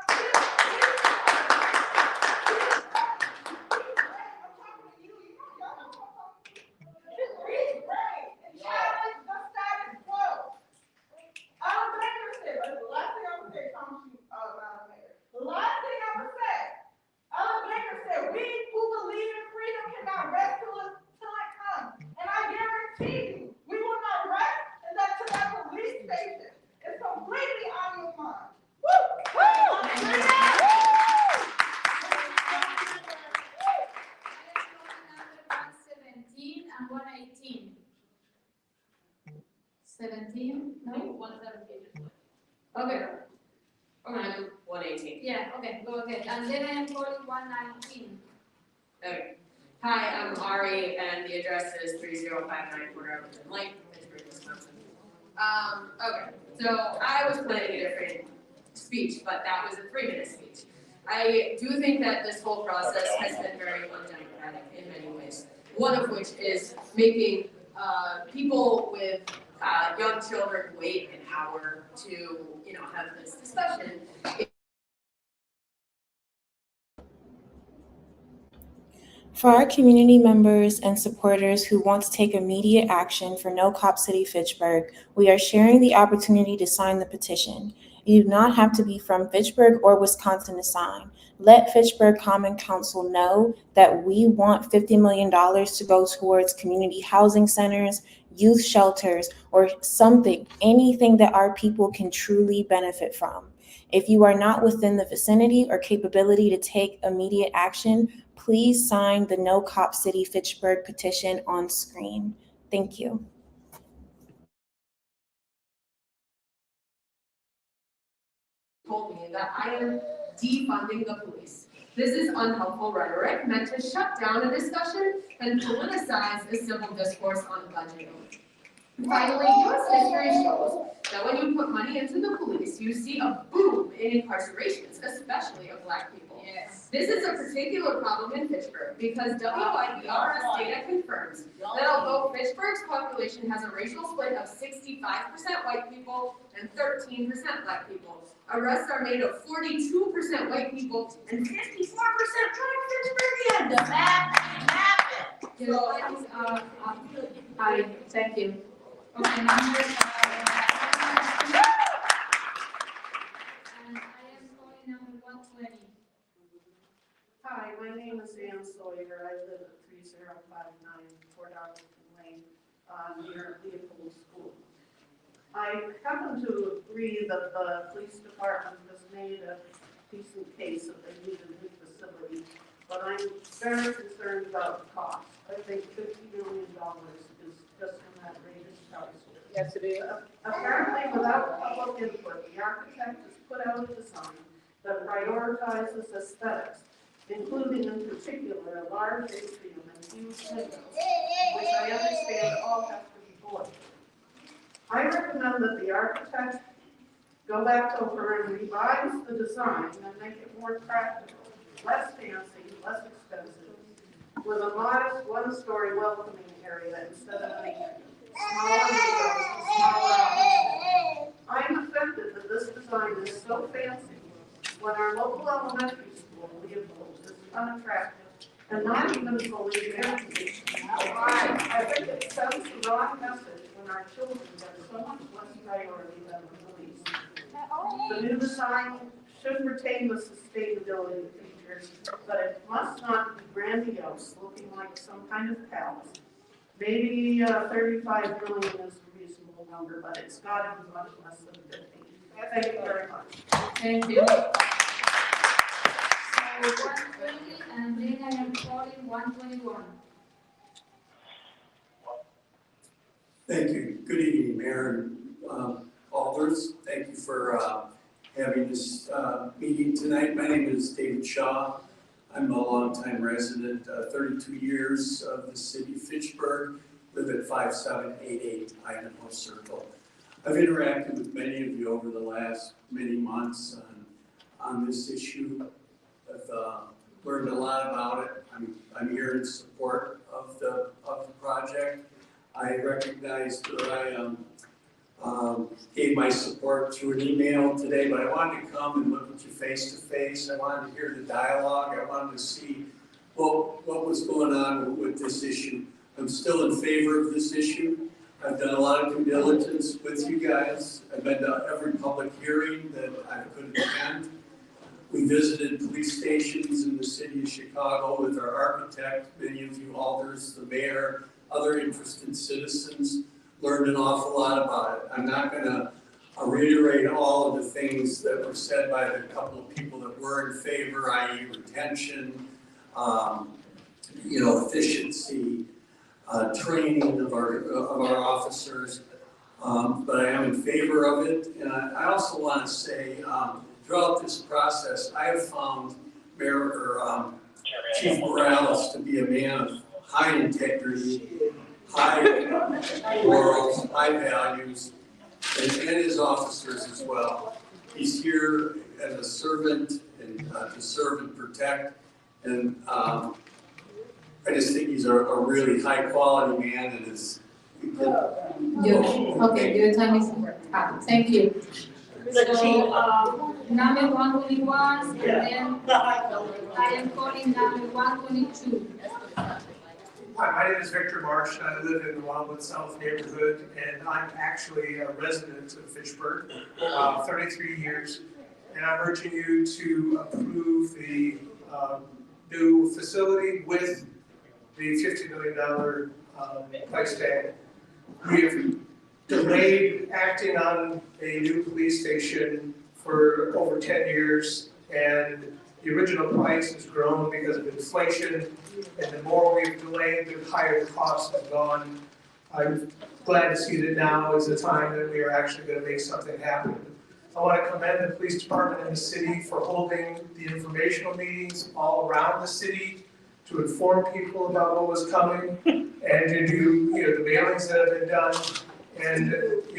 challenge the status quo. Alexander said, the last thing I'm gonna say, the last thing I'm gonna say, Alexander said, we who believe in freedom cannot rest till it comes. And I guarantee you, we will not rest until that police station is completely out of your mind. Woo! Woo! 17 and 118. 17? No? 117. Okay. Okay. 118. Yeah, okay, go ahead. And then I am calling 119. Okay. Hi, I'm Ari, and the address is 3059 Port Arlington Lake, Pittsburgh, Wisconsin. Okay, so I was planning a different speech, but that was a 3-minute speech. I do think that this whole process has been very undemocratic in many ways. One of which is making people with young children wait an hour to, have this discussion. For our community members and supporters who want to take immediate action for No Cop City Fitchburg, we are sharing the opportunity to sign the petition. You do not have to be from Fitchburg or Wisconsin to sign. Let Fitchburg Common Council know that we want $50 million to go towards community housing centers, youth shelters, or anything that our people can truly benefit from. If you are not within the vicinity or capability to take immediate action, please sign the No Cop City Fitchburg petition on screen. Thank you. Told me that I am defunding the police. This is unhelpful rhetoric meant to shut down a discussion and politicize a civil discourse on budgeting. Finally, U.S. history shows that when you put money into the police, you see a boom in incarcerations, especially of Black people. Yes. This is a particular problem in Fitchburg because WIPRS data confirms that although Fitchburg's population has a racial split of 65% white people and 13% Black people, arrests are made of 42% white people and 54% Black Fitchburgians. The math happened. Hi, thank you. Okay, number, and I am calling number 120. Hi, my name is Ann Sawyer. I live at 3059 Port Arlington Lane, near Leopold School. I happen to agree that the police department has made a decent case that they need a new facility, but I'm very concerned about the cost. I think $50 million is just an outrageous price. Yes, it is. Apparently, without public input, the architect has put out a design that prioritizes aesthetics, including in particular a large atrium and huge windows, which I understand all have to be void. I recommend that the architect go back over and revise the design and make it more practical, less fancy, less expensive, with a modest one-story welcoming area instead of the smaller windows and smaller offices. I'm offended that this design is so fancy when our local elementary school, Leopold, is unattractive and not even fully air-conditioned. I think it sends the wrong message when our children get so much less priority than the police. The new design should retain the sustainability features, but it must not be grandiose, looking like some kind of palace. Maybe 35 million is a reasonable number, but it's got to be much less than 50. Thank you very much. Thank you. So 120, and then I am calling 121. Thank you. Good evening, Mayor and Alders. Thank you for having this meeting tonight. My name is David Shaw. I'm a longtime resident, 32 years of the City Fitchburg, live at 5788 Idaho Circle. I've interacted with many of you over the last many months on this issue. I've learned a lot about it. I'm here in support of the project. I recognized that I gave my support through an email today, but I wanted to come and look at you face to face. I wanted to hear the dialogue. I wanted to see what was going on with this issue. I'm still in favor of this issue. I've done a lot of due diligence with you guys. I've been to every public hearing that I could attend. We visited police stations in the city of Chicago with our architect, many of you alders, the mayor, other interested citizens, learned an awful lot about it. I'm not going to reiterate all of the things that were said by the couple of people that were in favor, i.e. retention, efficiency, training of our officers, but I am in favor of it. And I also want to say, throughout this process, I have found Chief Morales to be a man of high integrity, high morals, high values, and his officers as well. He's here as a servant and to serve and protect. And I just think he's a really high quality man and is. Okay, your time is up. Thank you. So, number 121, and then I am calling number 122. Hi, my name is Victor Marsh. I live in the Wildwood South neighborhood, and I'm actually a resident of Fitchburg, 33 years. And I'm urging you to approve the new facility with the $50 million price tag. We have delayed acting on a new police station for over 10 years, and the original price has grown because of inflation, and the more we've delayed, the higher the cost has gone. I'm glad to see that now is the time that we are actually going to make something happen. I want to commend the police department and the city for holding the informational meetings all around the city to inform people about what was coming and to do the mailings that have been done. And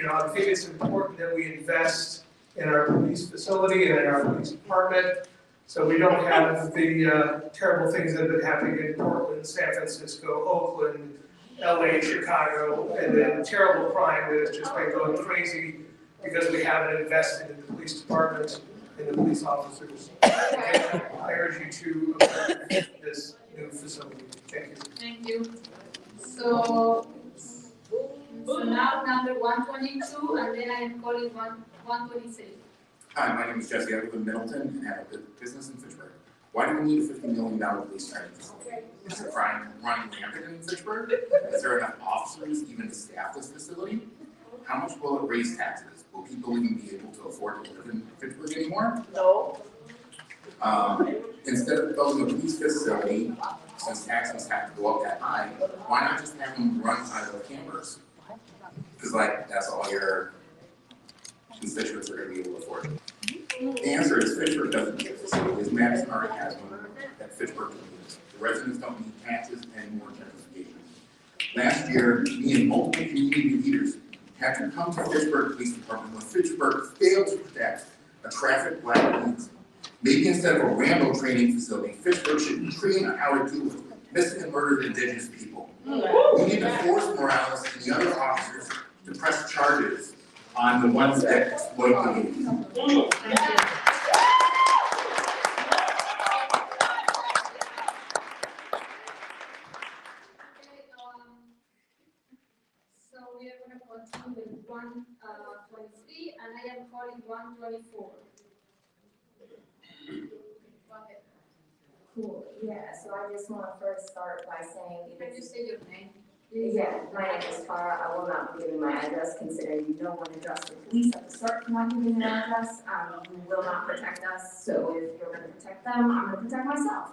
I think it's important that we invest in our police facility and in our police department, so we don't have the terrible things that have been happening in Portland, San Francisco, Oakland, LA, Chicago, and then terrible crime that has just been going crazy because we haven't invested in the police department and the police officers. And I urge you to approve this new facility. Thank you. Thank you. So now number 122, and then I am calling 123. Hi, my name is Jesse. I live in Middleton and have a business in Fitchburg. Why do we need a $50 million police training facility? Is the crime running rampant in Fitchburg? Is there enough officers even to staff this facility? How much will it raise taxes? Will people even be able to afford to live in Fitchburg anymore? No. Instead of building a police facility, since taxes have to go up that high, why not just have them run out of campers? Because that's all your constituents are going to be able to afford. The answer is Fitchburg doesn't need a facility, because Madison already has one that Fitchburg can use. The residents don't need taxes and more gentrification. Last year, me and multiple community leaders have to come to Fitchburg Police Department when Fitchburg failed to protect a traffic black youth. Maybe instead of a Rambo training facility, Fitchburg should train on how to deal with missing and murdered indigenous people. We need to force Morales and the other officers to press charges on the ones that exploit the youth. So we are going to continue with 123, and I am calling 124. Cool, yeah, so I just want to first start by saying. Can you say your name? Yeah, my name is Tara. I will not be giving my address, considering no one addressed the police at the start for not giving their address. You will not protect us, so if you're going to protect them, I'm going to protect myself.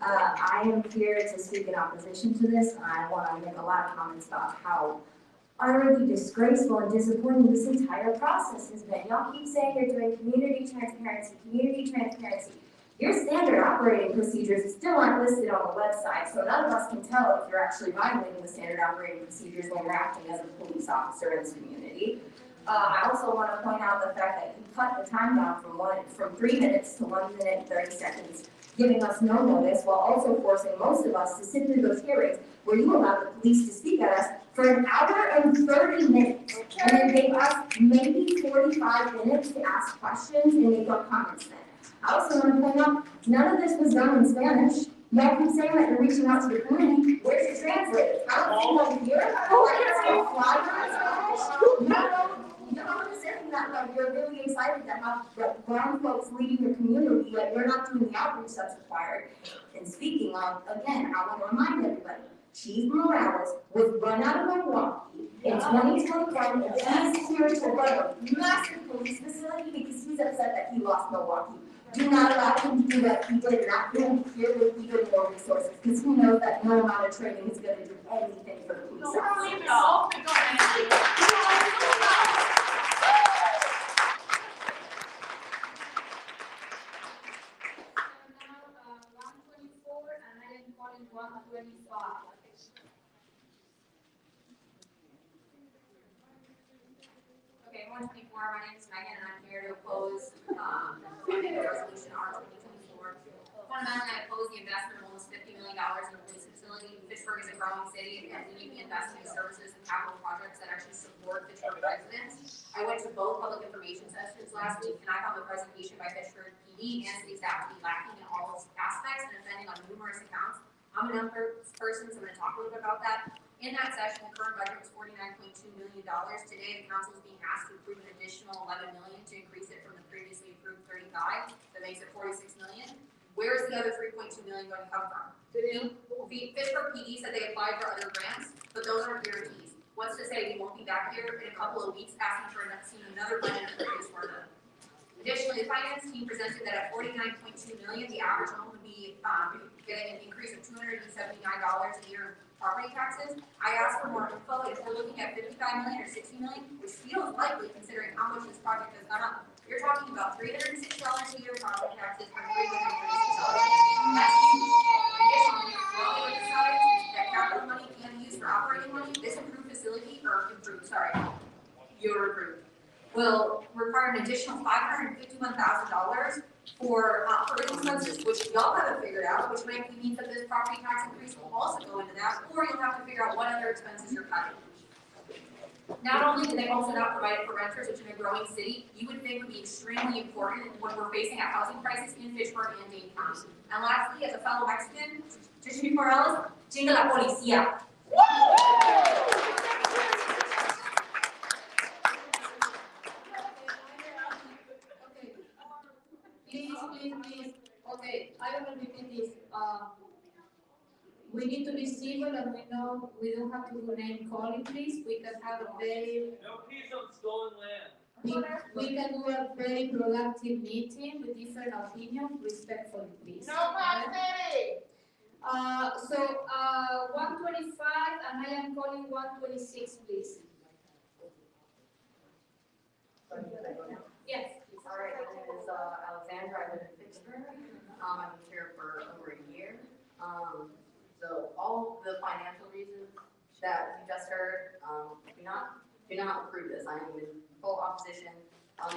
I am here to speak in opposition to this, and I want to make a lot of comments about how utterly disgraceful and disappointing this entire process has been. Y'all keep saying you're doing community transparency. Your standard operating procedures still aren't listed on the website, so none of us can tell if you're actually violating the standard operating procedures when you're acting as a police officer in this community. I also want to point out the fact that you cut the time down from 3 minutes to 1 minute and 30 seconds, giving us no notice, while also forcing most of us to sit through those hearings where you allowed the police to speak at us for an hour and 30 minutes, and then gave us maybe 45 minutes to ask questions and make our comments then. I also want to point out, none of this was done in Spanish. Y'all keep saying that you're reaching out to the community. Where's your translator? I don't see one here. Oh, I can't see a flyer in Spanish. You're not saying that like you're really excited to have brown folks leading your community, yet you're not doing the outreach that's required. And speaking of, again, I want to remind everybody, Chief Morales was run out of Milwaukee in 2021, and he's here to run a massive police facility because he's upset that he lost Milwaukee. Do not allow him to do what he did, and after him here will be good more resources, because he knows that no amount of training is going to do anything for the police officers. And I am calling 125. Okay, 124, my name is Megan, and I'm here to oppose the resolution R 2024. Fundamentally, I oppose the investment of almost $50 million in a police facility. Fitchburg is a growing city, and we need to be investing in services and capital projects that actually support Fitchburg residents. I went to both public information sessions last week, and I found the presentation by Fitchburg PD and city staff to be lacking in all aspects and offending on numerous accounts. I'm a numbers person, so I'm going to talk a little bit about that. In that session, the current budget was $49.2 million. Today, the council is being asked to approve an additional $11 million to increase it from the previously approved $35. That makes it $46 million. Where is the other $3.2 million going to come from? Fitchburg PD said they applied for other grants, but those aren't guarantees. What's to say we won't be back here in a couple of weeks asking for another budget increase for them. Additionally, the finance team presented that at $49.2 million, the average home would be getting an increase of $279 a year in property taxes. I asked for more info, and if we're looking at $55 million or $60 million, which feels likely considering how much this project has gone up, you're talking about $306 a year property taxes for $336. That's huge. Additionally, Raleigh decides that capital money can be used for operating money. This improved facility, your improved, will require an additional $551,000 for operating expenses, which y'all haven't figured out, which might mean that this property tax increase will also go into that, or you'll have to figure out what other expenses you're cutting. Not only do they also not provide it for renters, which in a growing city, you would think would be extremely important when we're facing a housing crisis in Fitchburg and Dane County. And lastly, as a fellow Mexican, Chief Morales, chinga la policía. Please. Okay, I will repeat this. We need to be civil, and we know we don't have to do name calling, please. We can have a very. No peace on stolen land. We can do a very productive meeting with different opinions, respectfully, please. No prosperity. So 125, and I am calling 126, please. Yes. All right, my name is Alexandra. I live in Fitchburg. I've been here for over a year. So all the financial reasons that you just heard do not do not approve this. I am in full opposition.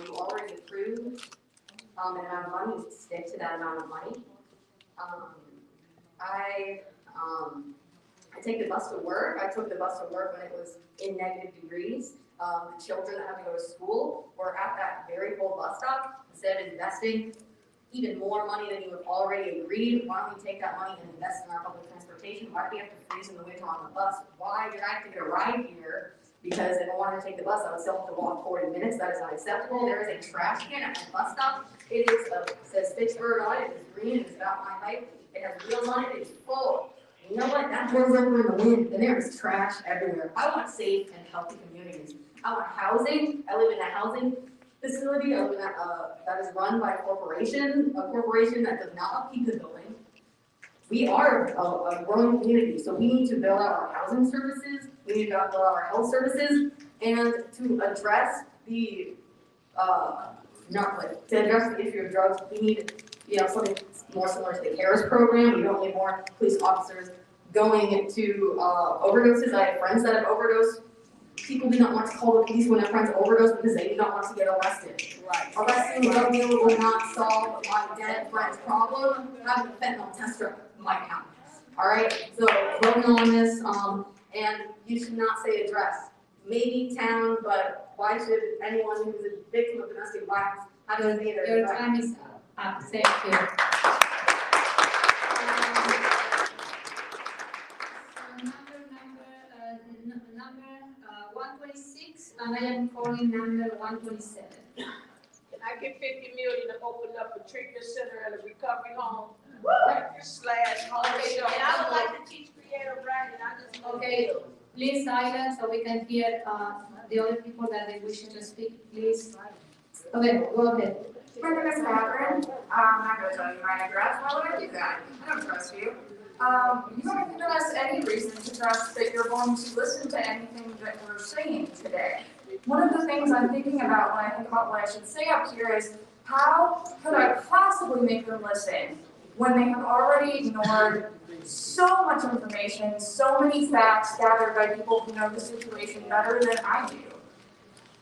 You already approved, an amount of money, you stick to that amount of money. I take the bus to work. I took the bus to work when it was in negative degrees. The children that have to go to school were at that very cold bus stop. Instead of investing even more money than you have already agreed, why don't we take that money and invest in our public transportation? Why do we have to freeze in the winter on the bus? Why did I have to get a ride here? Because if I wanted to take the bus, I would still have to walk 40 minutes. That is not acceptable. There is a trash can at my bus stop. It says Fitchburg on it. It's green. It's about my height. It has wheels on it. It's full. You know what? That blows over in the wind, and there is trash everywhere. I want safe and healthy communities. I want housing. I live in a housing facility. I live in that is run by a corporation that does not upkeep the building. We are a growing community, so we need to build out our housing services. We need to build out our health services, and to address the to address the issue of drugs, we need something more similar to the CARES program. We don't need more police officers going to overdoses. I have friends that have overdosed. People do not want to call the police when their friends overdose because they do not want to get arrested. Right. Arresting drug dealers will not solve my dead friend's problem. Having a fentanyl test strip might happen. All right. So voting on this, and you should not say address. Maybe town, but why should anyone who is a victim of domestic violence have to say their Your time is up. Thank you. Number 126, and I am calling number 127. I get 50 million to open up a treatment center and a recovery home. Slash home Okay, shelter. and I would like to teach creative writing. I just Okay, please silence so we can hear the other people that they wish to speak, please. Okay, go ahead. My name is Catherine. I'm not going to tell you my address. Why would I do that? I don't trust you. You haven't given us any reason to trust that you're going to listen to anything that we're saying today. One of the things I'm thinking about when I think about what I should say up here is, how could I possibly make them listen when they have already ignored so much information, so many facts gathered by people who know the situation better than I do?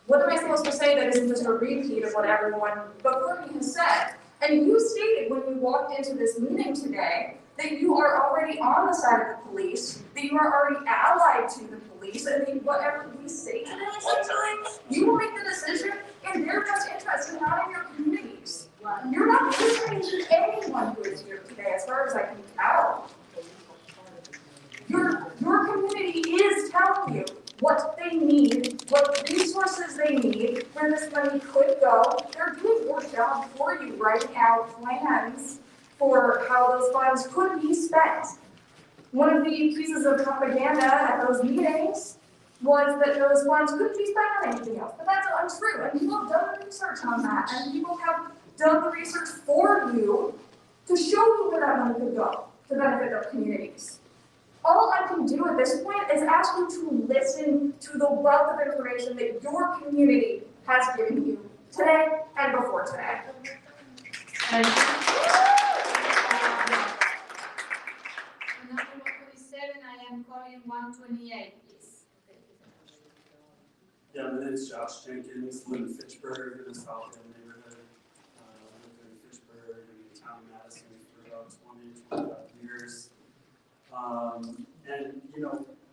What am I supposed to say that isn't just a repeat of what everyone before me has said? And you stated when we walked into this meeting today that you are already on the side of the police, that you are already allied to the police, and that whatever we say today, essentially, you will make the decision in their best interest and not in your communities. You're not listening to anyone who is here today, as far as I can tell. Your community is telling you what they need, what resources they need, where this money could go. They're doing your job for you, writing out plans for how those funds could be spent. One of the pieces of propaganda at those meetings was that those funds couldn't be spent on anything else, but that's untrue, and people have done the research on that, and people have done the research for you to show you where that money could go to benefit their communities. All I can do at this point is ask you to listen to the wealth of information that your community has given you today and before today. Number 127, I am calling 128, please. Yeah, my name is Josh Jenkins. I live in Fitchburg, in the South End neighborhood. I lived in Fitchburg and the town of Madison for about 20, 25 years. And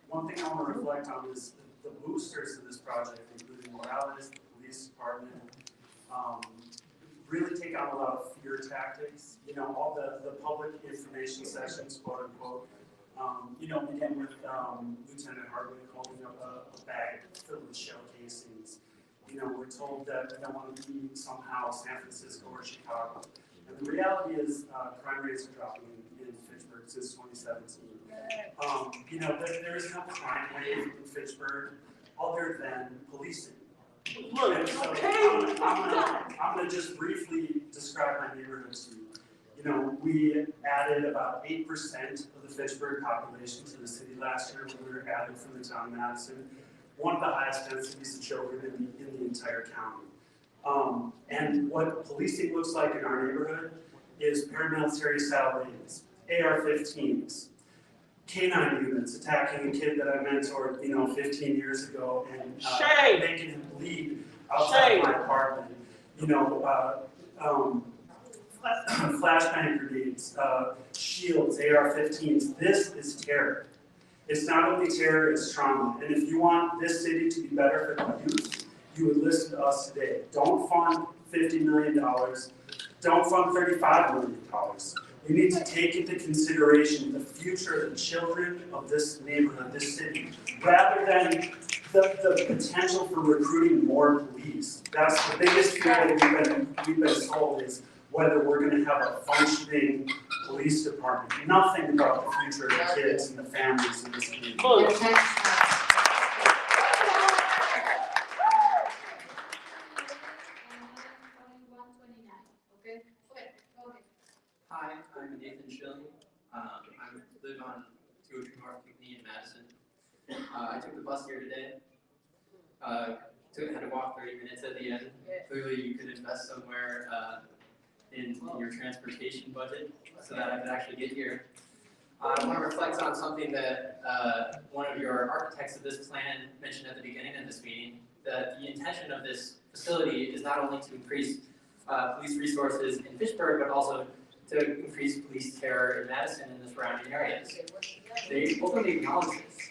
one thing I want to reflect on is the boosters in this project, including Morales, the police department, really take on a lot of fear tactics. All the public information sessions, quote unquote, begin with Lieutenant Hardwick holding up a bag filled with shell casings. We're told that we don't want to be somehow San Francisco or Chicago. And the reality is crime rates are dropping in Fitchburg since 2017. There is no crime wave in Fitchburg other than policing. And so I'm gonna just briefly describe my neighborhood to you. We added about 8% of the Fitchburg population to the city last year when we were added from the town of Madison. One of the highest densities of children in the entire county. And what policing looks like in our neighborhood is paramilitary salaries, AR-15s, canine units attacking a kid that I mentored, 15 years ago, and Shame. making him bleed outside my apartment. Flashbang grenades, shields, AR-15s. This is terror. It's not only terror, it's trauma. And if you want this city to be better for the youth, you would listen to us today. Don't fund $50 million. Don't fund $35 million. You need to take into consideration the future of the children of this neighborhood, this city, rather than the potential for recruiting more police. That's the biggest fear that we've been told is whether we're going to have a functioning police department. Nothing about the future of the kids and the families in this community. Hi, I'm Nathan Schilling. I live on 202 North Kootenai in Madison. I took the bus here today. Had to walk 30 minutes at the end. Clearly, you could invest somewhere in your transportation budget so that I could actually get here. I want to reflect on something that one of your architects of this plan mentioned at the beginning of this meeting, that the intention of this facility is not only to increase police resources in Fitchburg, but also to increase police terror in Madison and the surrounding areas. They openly acknowledge this.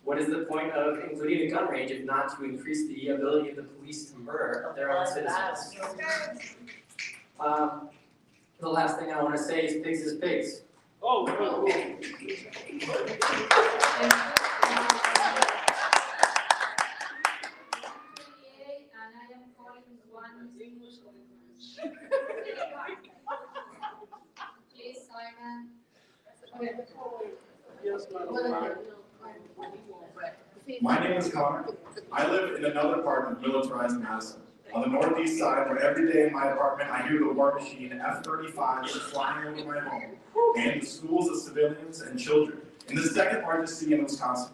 What is the point of including a gun range if not to increase the ability of the police to murder their own citizens? The last thing I want to say is pigs is pigs. Oh, Please, Simon. My name is Connor. I live in another part of militarized Madison. On the northeast side, where every day in my apartment I hear the war machine F-35s flying over my home and the schools of civilians and children in the second largest city in Wisconsin.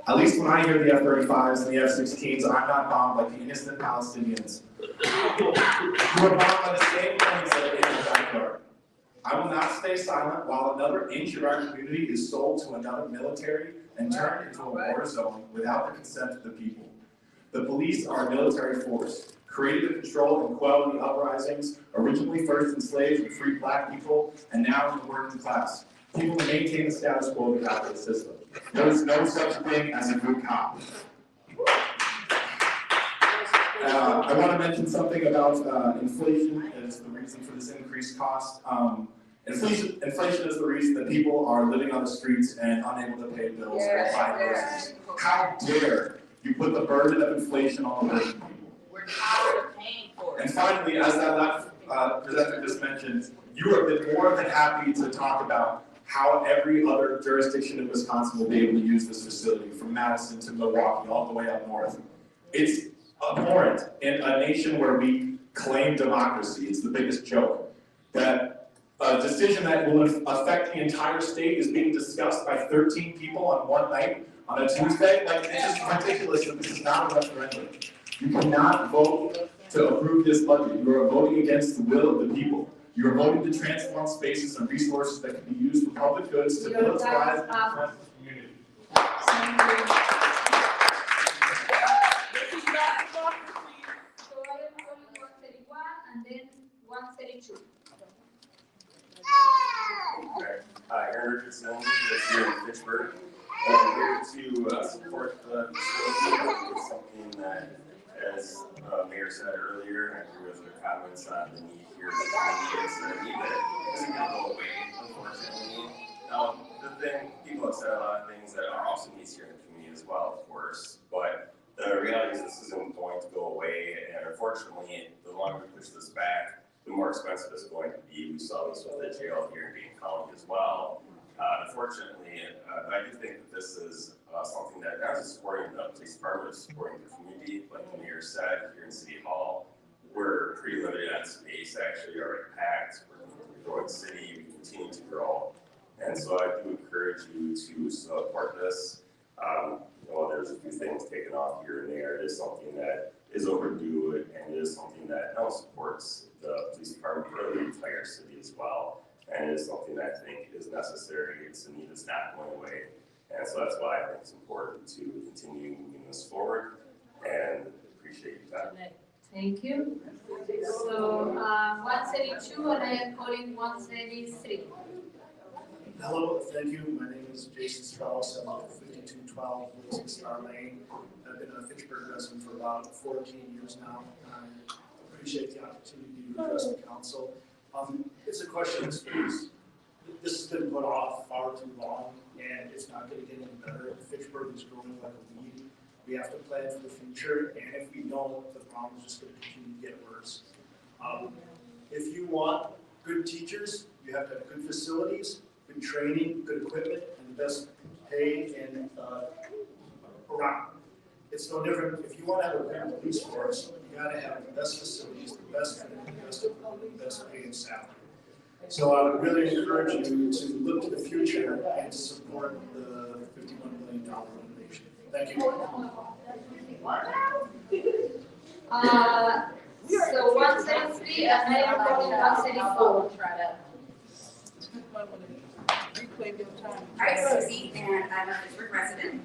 At least when I hear the F-35s and the F-16s, I'm not bombed like the innocent Palestinians who are bombed by the same planes that are in the backyard. I will not stay silent while another inch of our community is sold to another military and turned into a war zone without the consent of the people. The police are a military force, created to control and quell the uprisings, originally first enslaved and freed black people, and now in the working class. People who maintain the status quo of the capitalist system. There is no such thing as a good cop. I want to mention something about inflation as the reason for this increased cost. Inflation is the reason that people are living on the streets and unable to pay bills or buy groceries. How dare you put the burden of inflation on the working people? We're tired of paying for it. And finally, as that last presenter just mentioned, you have been more than happy to talk about how every other jurisdiction in Wisconsin will be able to use this facility, from Madison to Milwaukee, all the way up north. It's abhorrent in a nation where we claim democracy. It's the biggest joke. That a decision that will affect the entire state is being discussed by 13 people on one night on a Tuesday. Like, it's just ridiculous that this is not a referendum. You cannot vote to approve this budget. You are voting against the will of the people. You are voting to transform spaces and resources that can be used for public goods to militarize and oppress the community. This is not democracy. So I am calling 131 and then 132. Okay. Aaron Richardson is here in Fitchburg. I'm here to support the facility. It's something that, as Mayor said earlier, and I agree with her comments on the need here in the community. It's a need that isn't going to go away, unfortunately. The thing, people have said a lot of things that are also needs here in the community as well, of course, but the reality is this isn't going to go away, and unfortunately, the longer we push this back, the more expensive it's going to be. We saw this with the jail here in Dane County as well. Unfortunately, I do think that this is something that not just supporting the police department, but supporting the community. Like the mayor said, here in City Hall, we're pretty limited on space, actually, already packed. We're a growing city, we continue to grow. And so I do encourage you to support this. There's a few things taken off here and there. It is something that is overdue, and it is something that supports the police department, but the entire city as well. And it is something that I think is is necessary. It's a need that's not going away. And so that's why I think it's important to continue moving this forward, and appreciate your time. Thank you. So, 132, and I am calling 133. Hello, thank you. My name is Jason Strauss. I'm at 5212 Wilson Star Lane. I've been a Fitchburg resident for about 14 years now. I appreciate the opportunity to address the council. It's a question of space. This has been put off far too long, and it's not going to get any better. Fitchburg is growing like a weed. We have to plan for the future, and if we don't, the problem is just going to continue to get worse. If you want good teachers, you have to have good facilities, good training, good equipment, and the best pay and around. It's no different. If you want to have a good police force, you got to have the best facilities, the best training, the best equipment, the best pay and salary. So I would really encourage you to look to the future and to support the $51 million renovation. Thank you. So 173, and I am calling 134. Hi, Susie, and I'm a Fitchburg resident.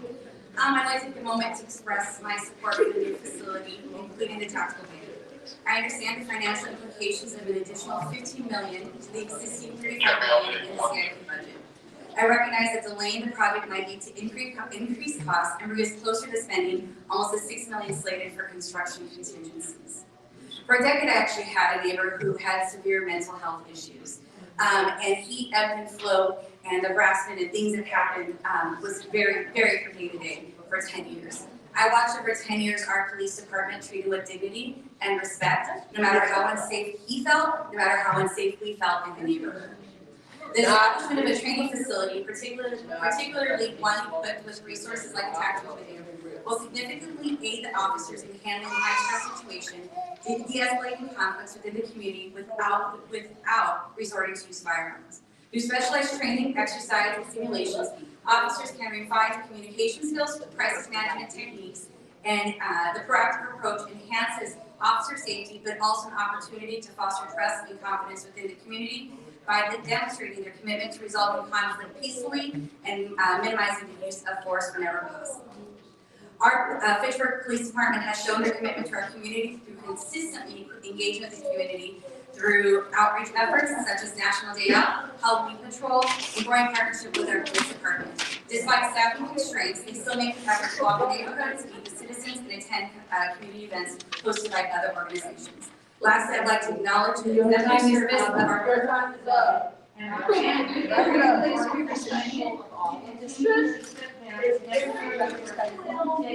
I'd like to take a moment to express my support for the new facility, including the tactical ban. I understand the financial implications of an additional $15 million to the existing $35 million in the CIP budget. I recognize that delaying the project might lead to increased costs and bring us closer to spending almost the $6 million slated for construction contingencies. For a decade, I actually had a neighbor who had severe mental health issues. And heat, ebb and flow, and the harassment and things that happened was very, very from day to day for 10 years. I watched over 10 years our police department treated with dignity and respect, no matter how unsafe he felt, no matter how unsafe we felt in the neighborhood. The establishment of a training facility, particularly one equipped with resources like a tactical video, will significantly aid the officers in handling high-stress situations, de-escalating conflicts within the community without resorting to use firearms. Through specialized training, exercise, and simulations, officers can refine communication skills, crisis management techniques, and the proactive approach enhances officer safety, but also an opportunity to foster trust and confidence within the community by demonstrating their commitment to resolving conflict peacefully and minimizing the use of force whenever possible. Our Fitchburg Police Department has shown their commitment to our community through consistently engagement with the community through outreach efforts such as National Day Out, Halloween Patrol, and growing partnership with our police department. Despite staffing constraints, they still make an effort to walk the neighborhoods, meet the citizens, and attend community events hosted by other organizations. Lastly, I'd like to acknowledge the exemplary service of our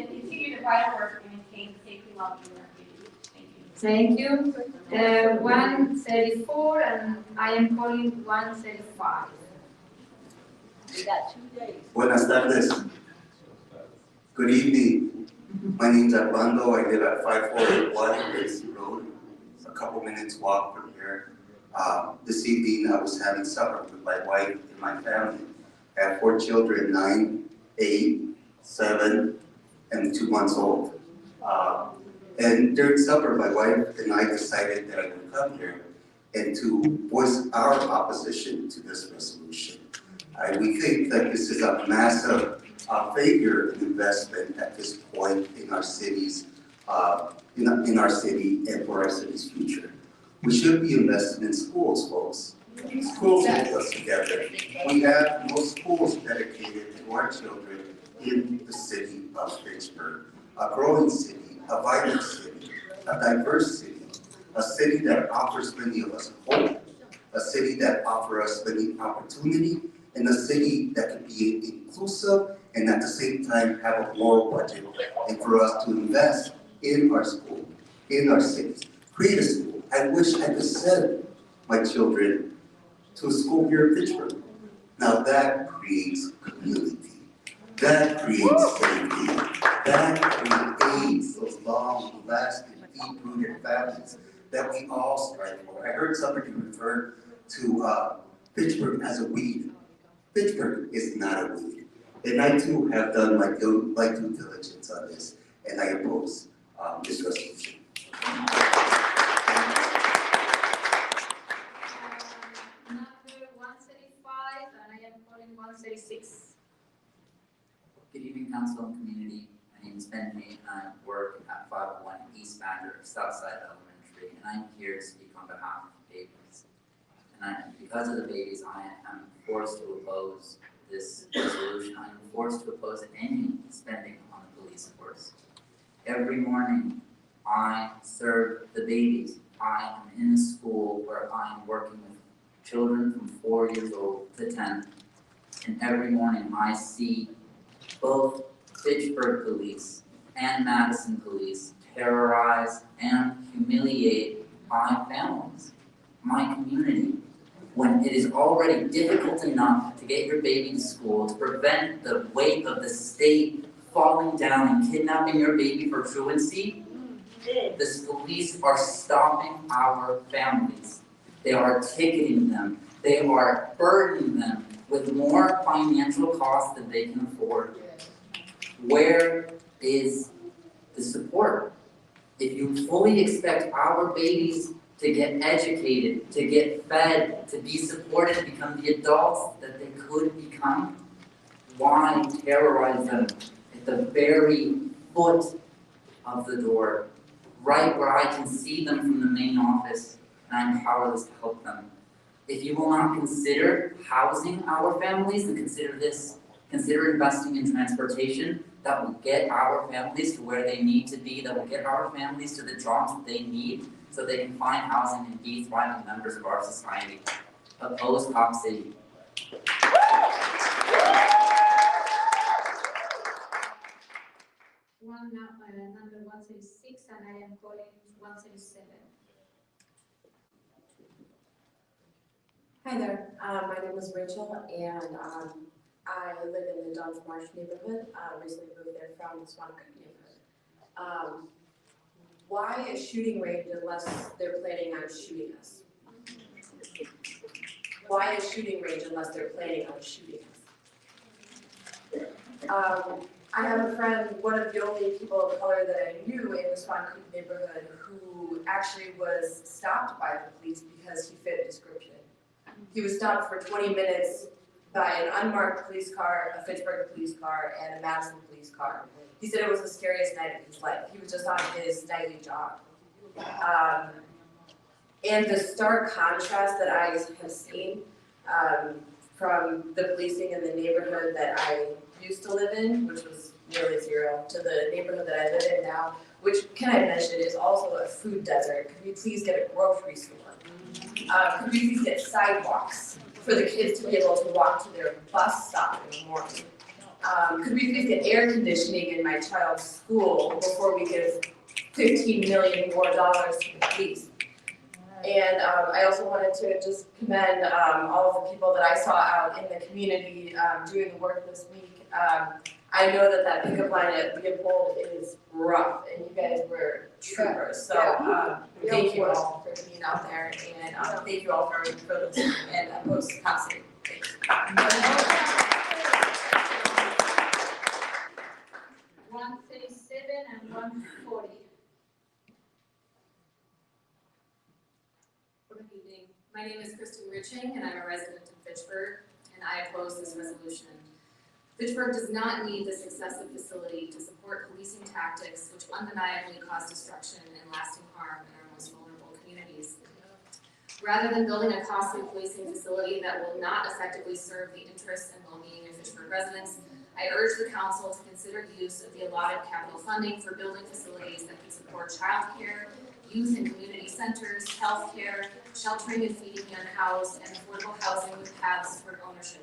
continue the vital work and maintain safety well in our community. Thank you. 134, and I am calling 135. We got 2 days. Buenas tardes. Good evening. My name is Armando. I live at 541 Gracie Road. It's a couple minutes walk from here. This evening I was having supper with my wife and my family. I have 4 children, 9, 8, 7, and 2 months old. And during supper, my wife and I decided that I would come here and to voice our opposition to this resolution. We think that this is a massive failure in investment at this point in our cities, in our city and for our city's future. We should be investing in schools, folks. Schools hold us together. We have no schools dedicated to our children in the city of Fitchburg, a growing city, a vibrant city, a diverse city, a city that offers many of us hope, a city that offers us many opportunity, and a city that can be inclusive and at the same time have a moral budget, and for us to invest in our school, in our cities, create a school. I wish I could send my children to a school here in Fitchburg. Now that creates community. That creates safety. That creates those long, lasting, deep-rooted families that we all strive for. I heard somebody refer to Fitchburg as a weed. Fitchburg is not a weed. And I too have done my due diligence on this, and I oppose this resolution. Number 135, and I calling 136. Good evening, council and community. My name is Benji, and I work at 501 East Badger, Southside Elementary, and I'm here to speak on behalf of babies. And because of the babies, I am forced to oppose this resolution. I am forced to oppose any spending on the police force. Every morning, I serve the babies. I am in a school where I am working with children from 4 years old to 10. And every morning I see both Fitchburg police and Madison police terrorize and humiliate my families, my community, when it is already difficult enough to get your baby to school, to prevent the weight of the state falling down and kidnapping your baby for truancy. The police are stopping our families. They are ticketing them. They are burdening them with more financial costs than they can afford. Where is the support? If you fully expect our babies to get educated, to get fed, to be supported, become the adults that they could become, why terrorize them at the very foot of the door, right where I can see them from the main office and I'm powerless to help them? If you will not consider housing our families and consider investing in transportation that will get our families to where they need to be, that will get our families to the jobs that they need so they can find housing and be thriving members of our society. Oppose Cop City. Number 136, and I am calling 137. Hi there, my name is Rachel, and I live in the Johns Marsh neighborhood. Recently moved there from the Swan Creek neighborhood. Why a shooting range unless they're planning on shooting us? Why a shooting range unless they're planning on shooting us? I have a friend, one of the only people of color that I knew in the Swan Creek neighborhood, who actually was stopped by the police because he fit description. He was stopped for 20 minutes by an unmarked police car, a Fitchburg police car, and a Madison police car. He said it was the scariest night of his life. He was just on his nightly jog. And the stark contrast that I have seen from the policing in the neighborhood that I used to live in, which was nearly zero, to the neighborhood that I live in now, which, can I mention, is also a food desert. Could we please get a grocery store? Could we please get sidewalks for the kids to be able to walk to their bus stop in the morning? Could we please get air conditioning in my child's school before we give $15 million more to the police? And I also wanted to just commend all of the people that I saw out in the community doing the work this week. I know that pickup line at Leopold is rough, and you guys were troopers. So thank you all for being out there, and thank you all for listening and oppose Cop City. Thanks. 137 and 140. Good evening. My name is Kristen Riching, and I'm a resident of Fitchburg, and I oppose this resolution. Fitchburg does not need this excessive facility to support policing tactics which undeniably cause destruction and lasting harm in our most vulnerable communities. Rather than building a costly policing facility that will not effectively serve the interests and well-being of Fitchburg residents, I urge the council to consider use of the allotted capital funding for building facilities that can support childcare, youth and community centers, healthcare, sheltering and feeding the unhoused, and affordable housing with paths for ownership.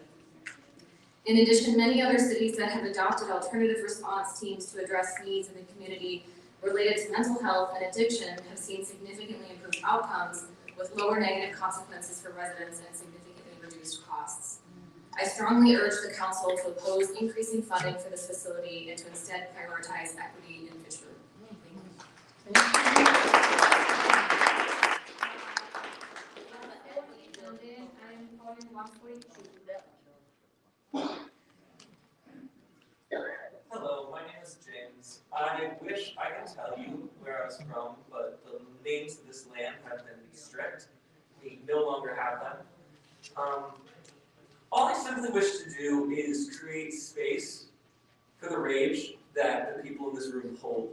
In addition, many other cities that have adopted alternative response teams to address needs in the community related to mental health and addiction have seen significantly improved outcomes with lower negative consequences for residents and significantly reduced costs. I strongly urge the council to oppose increasing funding for this facility and to instead prioritize equity in Fitchburg. I'm calling 142. Hello, my name is James. I wish I could tell you where I was from, but the names of this land have been strict. We no longer have them. All I simply wish to do is create space for the rage that the people in this room hold.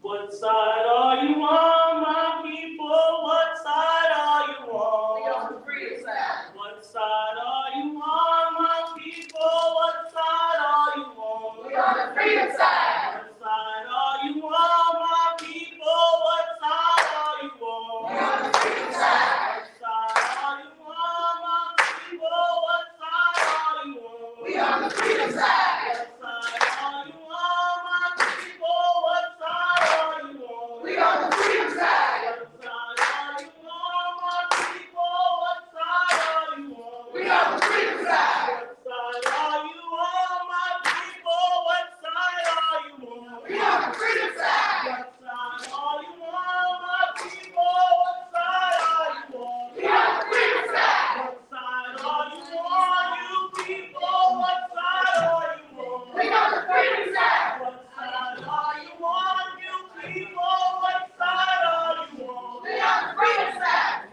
What side are you on, my people? What side are you on? We on the freedom side. What side are you on, my people? What side are you on? We on the freedom side. What side are you on, my people? What side are you on? We on the freedom side. What side are you on, my people? What side are you on? We on the freedom side. What side are you on, my people? What side are you on? We on the freedom side. What side are you on, my people? What side are you on? We on the freedom side. What side are you on, my people? What side are you on? We on the freedom side. What side are you on, my people? What side are you on? We on the freedom side. What side are you on, you people? What side are you on? We on the freedom side. What side are you on, you people? What side are you on? We on the freedom side.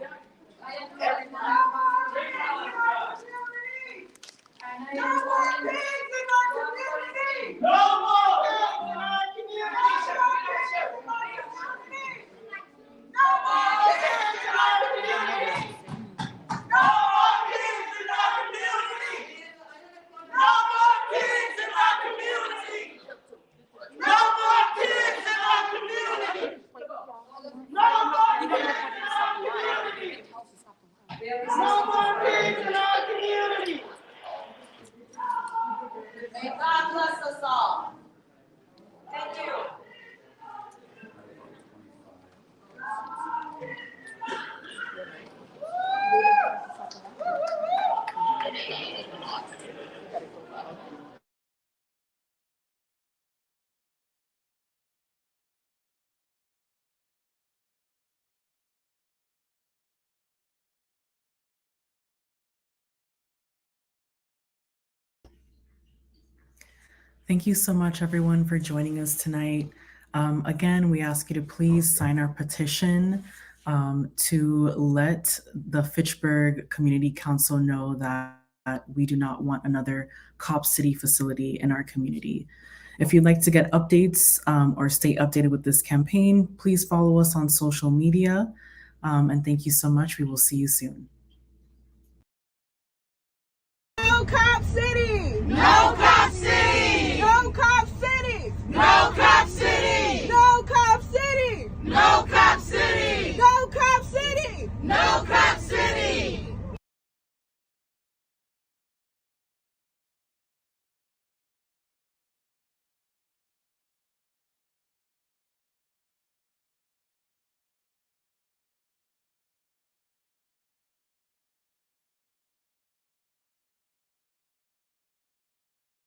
No more pigs in our community. No more! No more pigs in our community. No more pigs in our community. No more pigs in our community. No more pigs in our community. No more pigs in our community. No more pigs in our community. No more pigs in our community. May God bless us all. Thank you. Thank you so much, everyone, for joining us tonight. Again, we ask you to please sign our petition to let the Fitchburg Community Council know that we do not want another Cop City facility in our community. If you'd like to get updates or stay updated with this campaign, please follow us on social media. And thank you so much. We will see you soon.